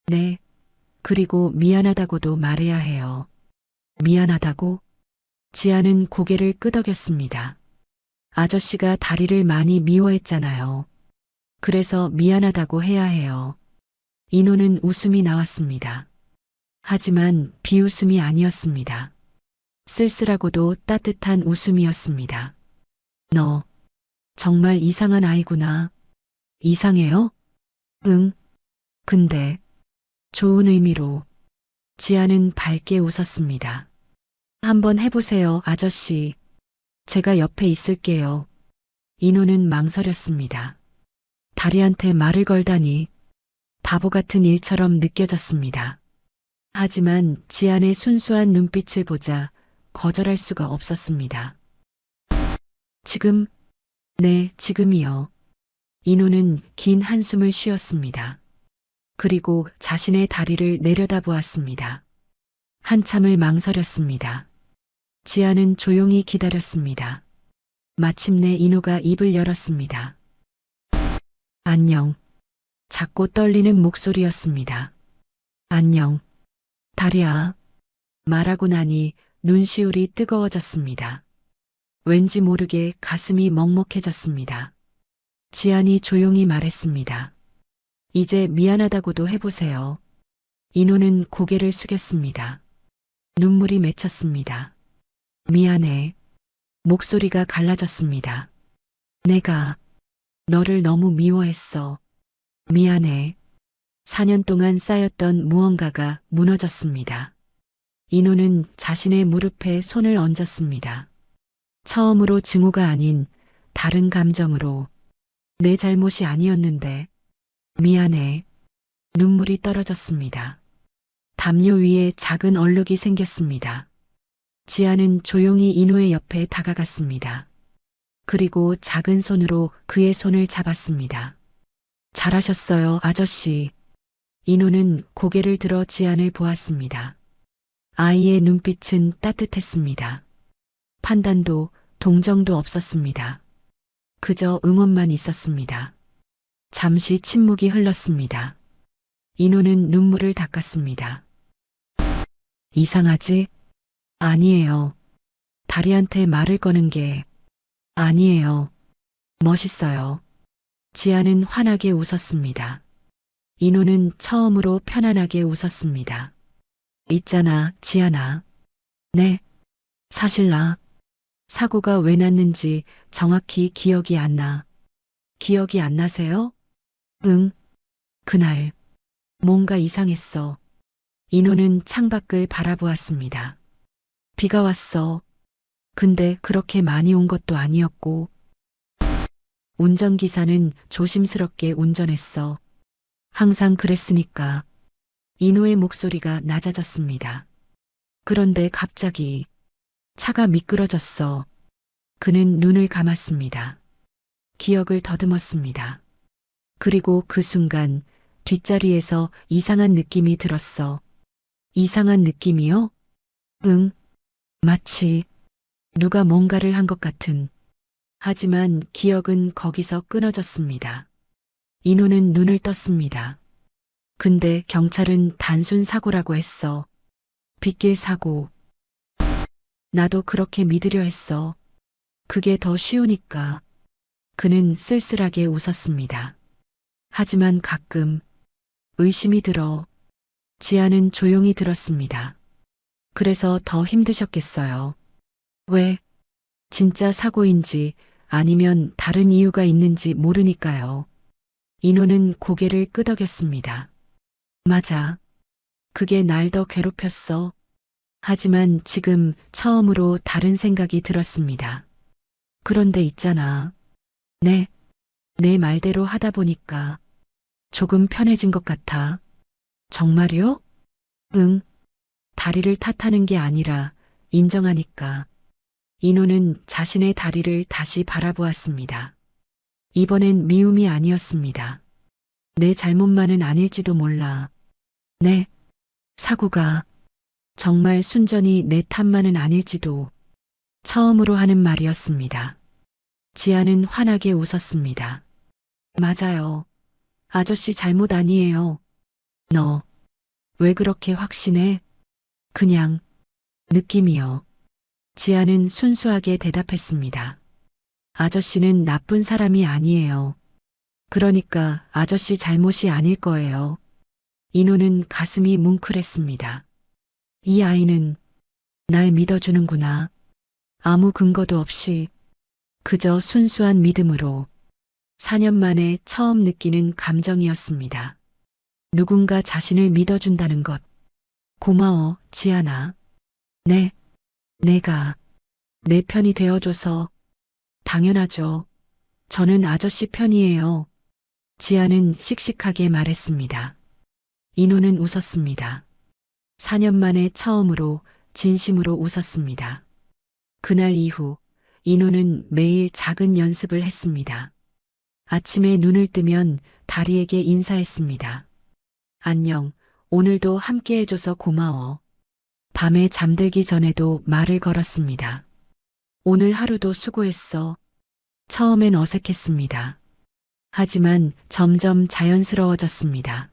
네. 그리고 미안하다고도 말해야 해요. 미안하다고? 지아는 고개를 끄덕였습니다. 아저씨가 다리를 많이 미워했잖아요. 그래서 미안하다고 해야 해요. 인호는 웃음이 나왔습니다. 하지만 비웃음이 아니었습니다. 쓸쓸하고도 따뜻한 웃음이었습니다. 너 정말 이상한 아이구나. 이상해요? 응. 근데 좋은 의미로. 지아는 밝게 웃었습니다. 한번 해보세요, 아저씨. 제가 옆에 있을게요. 인호는 망설였습니다. 다리한테 말을 걸다니 바보 같은 일처럼 느껴졌습니다. 하지만 지안의 순수한 눈빛을 보자 거절할 수가 없었습니다. 지금? 네, 지금이요. 인호는 긴 한숨을 쉬었습니다. 그리고 자신의 다리를 내려다보았습니다. 한참을 망설였습니다. 지아는 조용히 기다렸습니다. 마침내 인호가 입을 열었습니다. 안녕. 작고 떨리는 목소리였습니다. 안녕, 다리야. 말하고 나니 눈시울이 뜨거워졌습니다. 왠지 모르게 가슴이 먹먹해졌습니다. 지안이 조용히 말했습니다. 이제 미안하다고도 해보세요. 인호는 고개를 숙였습니다. 눈물이 맺혔습니다. 미안해. 목소리가 갈라졌습니다. 내가 너를 너무 미워했어. 미안해. 4년 동안 쌓였던 무언가가 무너졌습니다. 인호는 자신의 무릎에 손을 얹었습니다. 처음으로 증오가 아닌 다른 감정으로 내 잘못이 아니었는데 미안해. 눈물이 떨어졌습니다. 담요 위에 작은 얼룩이 생겼습니다. 지아는 조용히 인호의 옆에 다가갔습니다. 그리고 작은 손으로 그의 손을 잡았습니다. 잘하셨어요, 아저씨. 인호는 고개를 들어 지안을 보았습니다. 아이의 눈빛은 따뜻했습니다. 판단도 동정도 없었습니다. 그저 응원만 있었습니다. 잠시 침묵이 흘렀습니다. 인호는 눈물을 닦았습니다. 이상하지? 아니에요. 다리한테 말을 거는 게 아니에요. 멋있어요. 지아는 환하게 웃었습니다. 인호는 처음으로 편안하게 웃었습니다. 있잖아, 지아나. 네, 사실 나 사고가 왜 났는지 정확히 기억이 안 나. 기억이 안 나세요? 응. 그날 뭔가 이상했어. 인호는 창밖을 바라보았습니다. 비가 왔어. 근데 그렇게 많이 온 것도 아니었고. 운전기사는 조심스럽게 운전했어. 항상 그랬으니까. 인호의 목소리가 낮아졌습니다. 그런데 갑자기 차가 미끄러졌어. 그는 눈을 감았습니다. 기억을 더듬었습니다. 그리고 그 순간 뒷자리에서 이상한 느낌이 들었어. 이상한 느낌이요? 응. 마치 누가 뭔가를 한 것 같은. 하지만 기억은 거기서 끊어졌습니다. 인호는 눈을 떴습니다. 근데 경찰은 단순 사고라고 했어. 빗길 사고. 나도 그렇게 믿으려 했어. 그게 더 쉬우니까. 그는 쓸쓸하게 웃었습니다. 하지만 가끔 의심이 들어. 지아는 조용히 들었습니다. 그래서 더 힘드셨겠어요. 왜? 진짜 사고인지 아니면 다른 이유가 있는지 모르니까요. 인호는 고개를 끄덕였습니다. 맞아. 그게 날 더 괴롭혔어. 하지만 지금 처음으로 다른 생각이 들었습니다. 그런데 있잖아. 네. 내 말대로 하다 보니까 조금 편해진 것 같아. 정말요? 응. 다리를 탓하는 게 아니라 인정하니까. 인호는 자신의 다리를 다시 바라보았습니다. 이번엔 미움이 아니었습니다. 내 잘못만은 아닐지도 몰라. 네. 사고가 정말 순전히 내 탓만은 아닐지도. 처음으로 하는 말이었습니다. 지아는 환하게 웃었습니다. 맞아요. 아저씨 잘못 아니에요. 너 왜 그렇게 확신해? 그냥 느낌이요. 지아는 순수하게 대답했습니다. 아저씨는 나쁜 사람이 아니에요. 그러니까 아저씨 잘못이 아닐 거예요. 인호는 가슴이 뭉클했습니다. 이 아이는 날 믿어주는구나. 아무 근거도 없이 그저 순수한 믿음으로 4년 만에 처음 느끼는 감정이었습니다. 누군가 자신을 믿어준다는 것. 고마워, 지아나. 네, 내가 내 편이 되어줘서. 당연하죠. 저는 아저씨 편이에요. 지아는 씩씩하게 말했습니다. 인호는 웃었습니다. 4년 만에 처음으로 진심으로 웃었습니다. 그날 이후 인호는 매일 작은 연습을 했습니다. 아침에 눈을 뜨면 다리에게 인사했습니다. 안녕, 오늘도 함께 해줘서 고마워. 밤에 잠들기 전에도 말을 걸었습니다. 오늘 하루도 수고했어. 처음엔 어색했습니다. 하지만 점점 자연스러워졌습니다.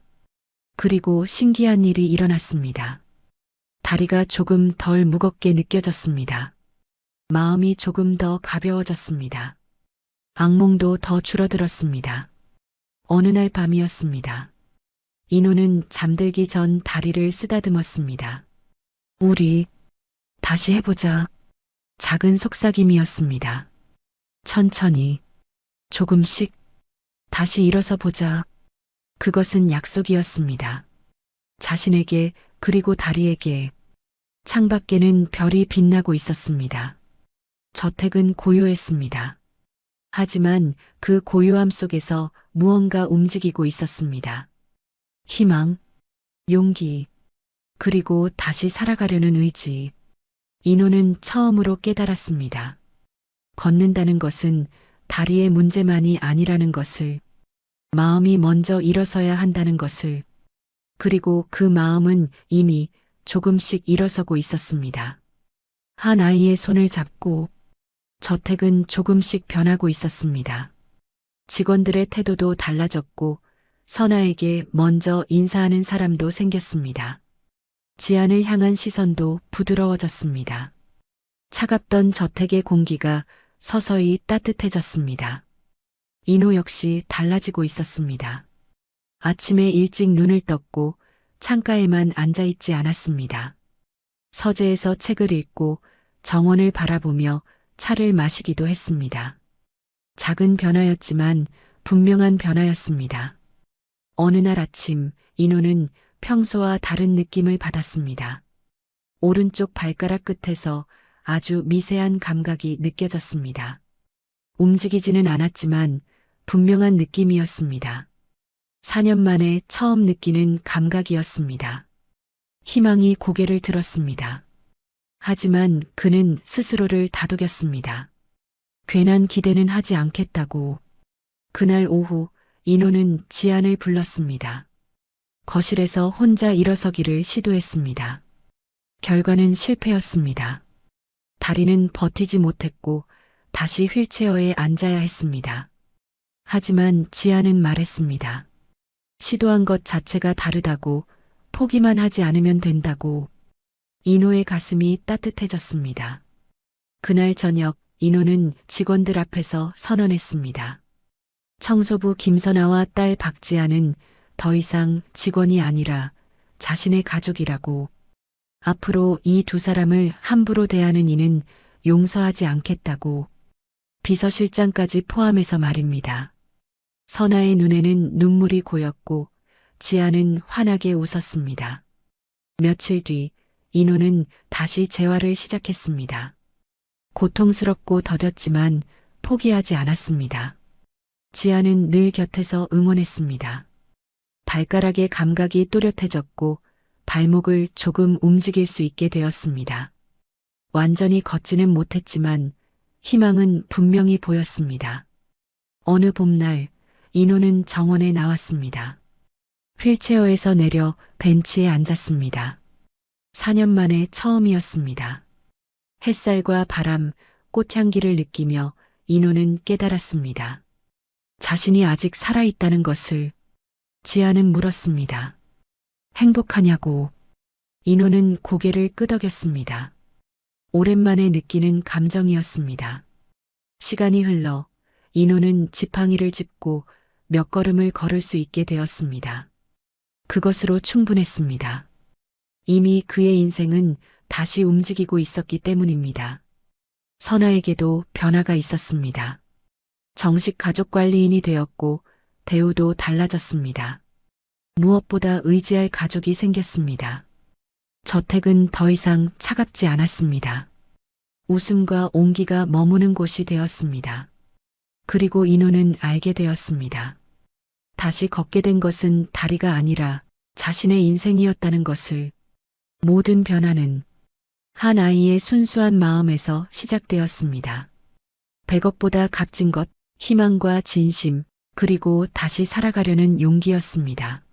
그리고 신기한 일이 일어났습니다. 다리가 조금 덜 무겁게 느껴졌습니다. 마음이 조금 더 가벼워졌습니다. 악몽도 더 줄어들었습니다. 어느 날 밤이었습니다. 인호는 잠들기 전 다리를 쓰다듬었습니다. 우리 다시 해보자. 작은 속삭임이었습니다. 천천히, 조금씩 다시 일어서 보자. 그것은 약속이었습니다. 자신에게 그리고 다리에게. 창밖에는 별이 빛나고 있었습니다. 저택은 고요했습니다. 하지만 그 고요함 속에서 무언가 움직이고 있었습니다. 희망, 용기, 그리고 다시 살아가려는 의지. 인호는 처음으로 깨달았습니다. 걷는다는 것은 다리의 문제만이 아니라는 것을, 마음이 먼저 일어서야 한다는 것을, 그리고 그 마음은 이미 조금씩 일어서고 있었습니다. 한 아이의 손을 잡고 저택은 조금씩 변하고 있었습니다. 직원들의 태도도 달라졌고 선아에게 먼저 인사하는 사람도 생겼습니다. 지안을 향한 시선도 부드러워졌습니다. 차갑던 저택의 공기가 서서히 따뜻해졌습니다. 인호 역시 달라지고 있었습니다. 아침에 일찍 눈을 떴고 창가에만 앉아 있지 않았습니다. 서재에서 책을 읽고 정원을 바라보며 차를 마시기도 했습니다. 작은 변화였지만 분명한 변화였습니다. 어느 날 아침 인호는 평소와 다른 느낌을 받았습니다. 오른쪽 발가락 끝에서 아주 미세한 감각이 느껴졌습니다. 움직이지는 않았지만 분명한 느낌이었습니다. 4년 만에 처음 느끼는 감각이었습니다. 희망이 고개를 들었습니다. 하지만 그는 스스로를 다독였습니다. 괜한 기대는 하지 않겠다고. 그날 오후 인호는 지안을 불렀습니다. 거실에서 혼자 일어서기를 시도했습니다. 결과는 실패였습니다. 다리는 버티지 못했고 다시 휠체어에 앉아야 했습니다. 하지만 지안은 말했습니다. 시도한 것 자체가 다르다고, 포기만 하지 않으면 된다고. 인호의 가슴이 따뜻해졌습니다. 그날 저녁 인호는 직원들 앞에서 선언했습니다. 청소부 김선아와 딸 박지아는 더 이상 직원이 아니라 자신의 가족이라고. 앞으로 이 두 사람을 함부로 대하는 이는 용서하지 않겠다고. 비서실장까지 포함해서 말입니다. 선아의 눈에는 눈물이 고였고 지아는 환하게 웃었습니다. 며칠 뒤 인호는 다시 재활을 시작했습니다. 고통스럽고 더뎠지만 포기하지 않았습니다. 지아는 늘 곁에서 응원했습니다. 발가락의 감각이 또렷해졌고 발목을 조금 움직일 수 있게 되었습니다. 완전히 걷지는 못했지만 희망은 분명히 보였습니다. 어느 봄날 인호는 정원에 나왔습니다. 휠체어에서 내려 벤치에 앉았습니다. 4년 만에 처음이었습니다. 햇살과 바람, 꽃향기를 느끼며 인호는 깨달았습니다. 자신이 아직 살아있다는 것을. 지아는 물었습니다. 행복하냐고. 인호는 고개를 끄덕였습니다. 오랜만에 느끼는 감정이었습니다. 시간이 흘러 인호는 지팡이를 짚고 몇 걸음을 걸을 수 있게 되었습니다. 그것으로 충분했습니다. 이미 그의 인생은 다시 움직이고 있었기 때문입니다. 선아에게도 변화가 있었습니다. 정식 가족관리인이 되었고 대우도 달라졌습니다. 무엇보다 의지할 가족이 생겼습니다. 저택은 더 이상 차갑지 않았습니다. 웃음과 온기가 머무는 곳이 되었습니다. 그리고 인호는 알게 되었습니다. 다시 걷게 된 것은 다리가 아니라 자신의 인생이었다는 것을. 모든 변화는 한 아이의 순수한 마음에서 시작되었습니다. 100억보다 값진 것, 희망과 진심, 그리고 다시 살아가려는 용기였습니다.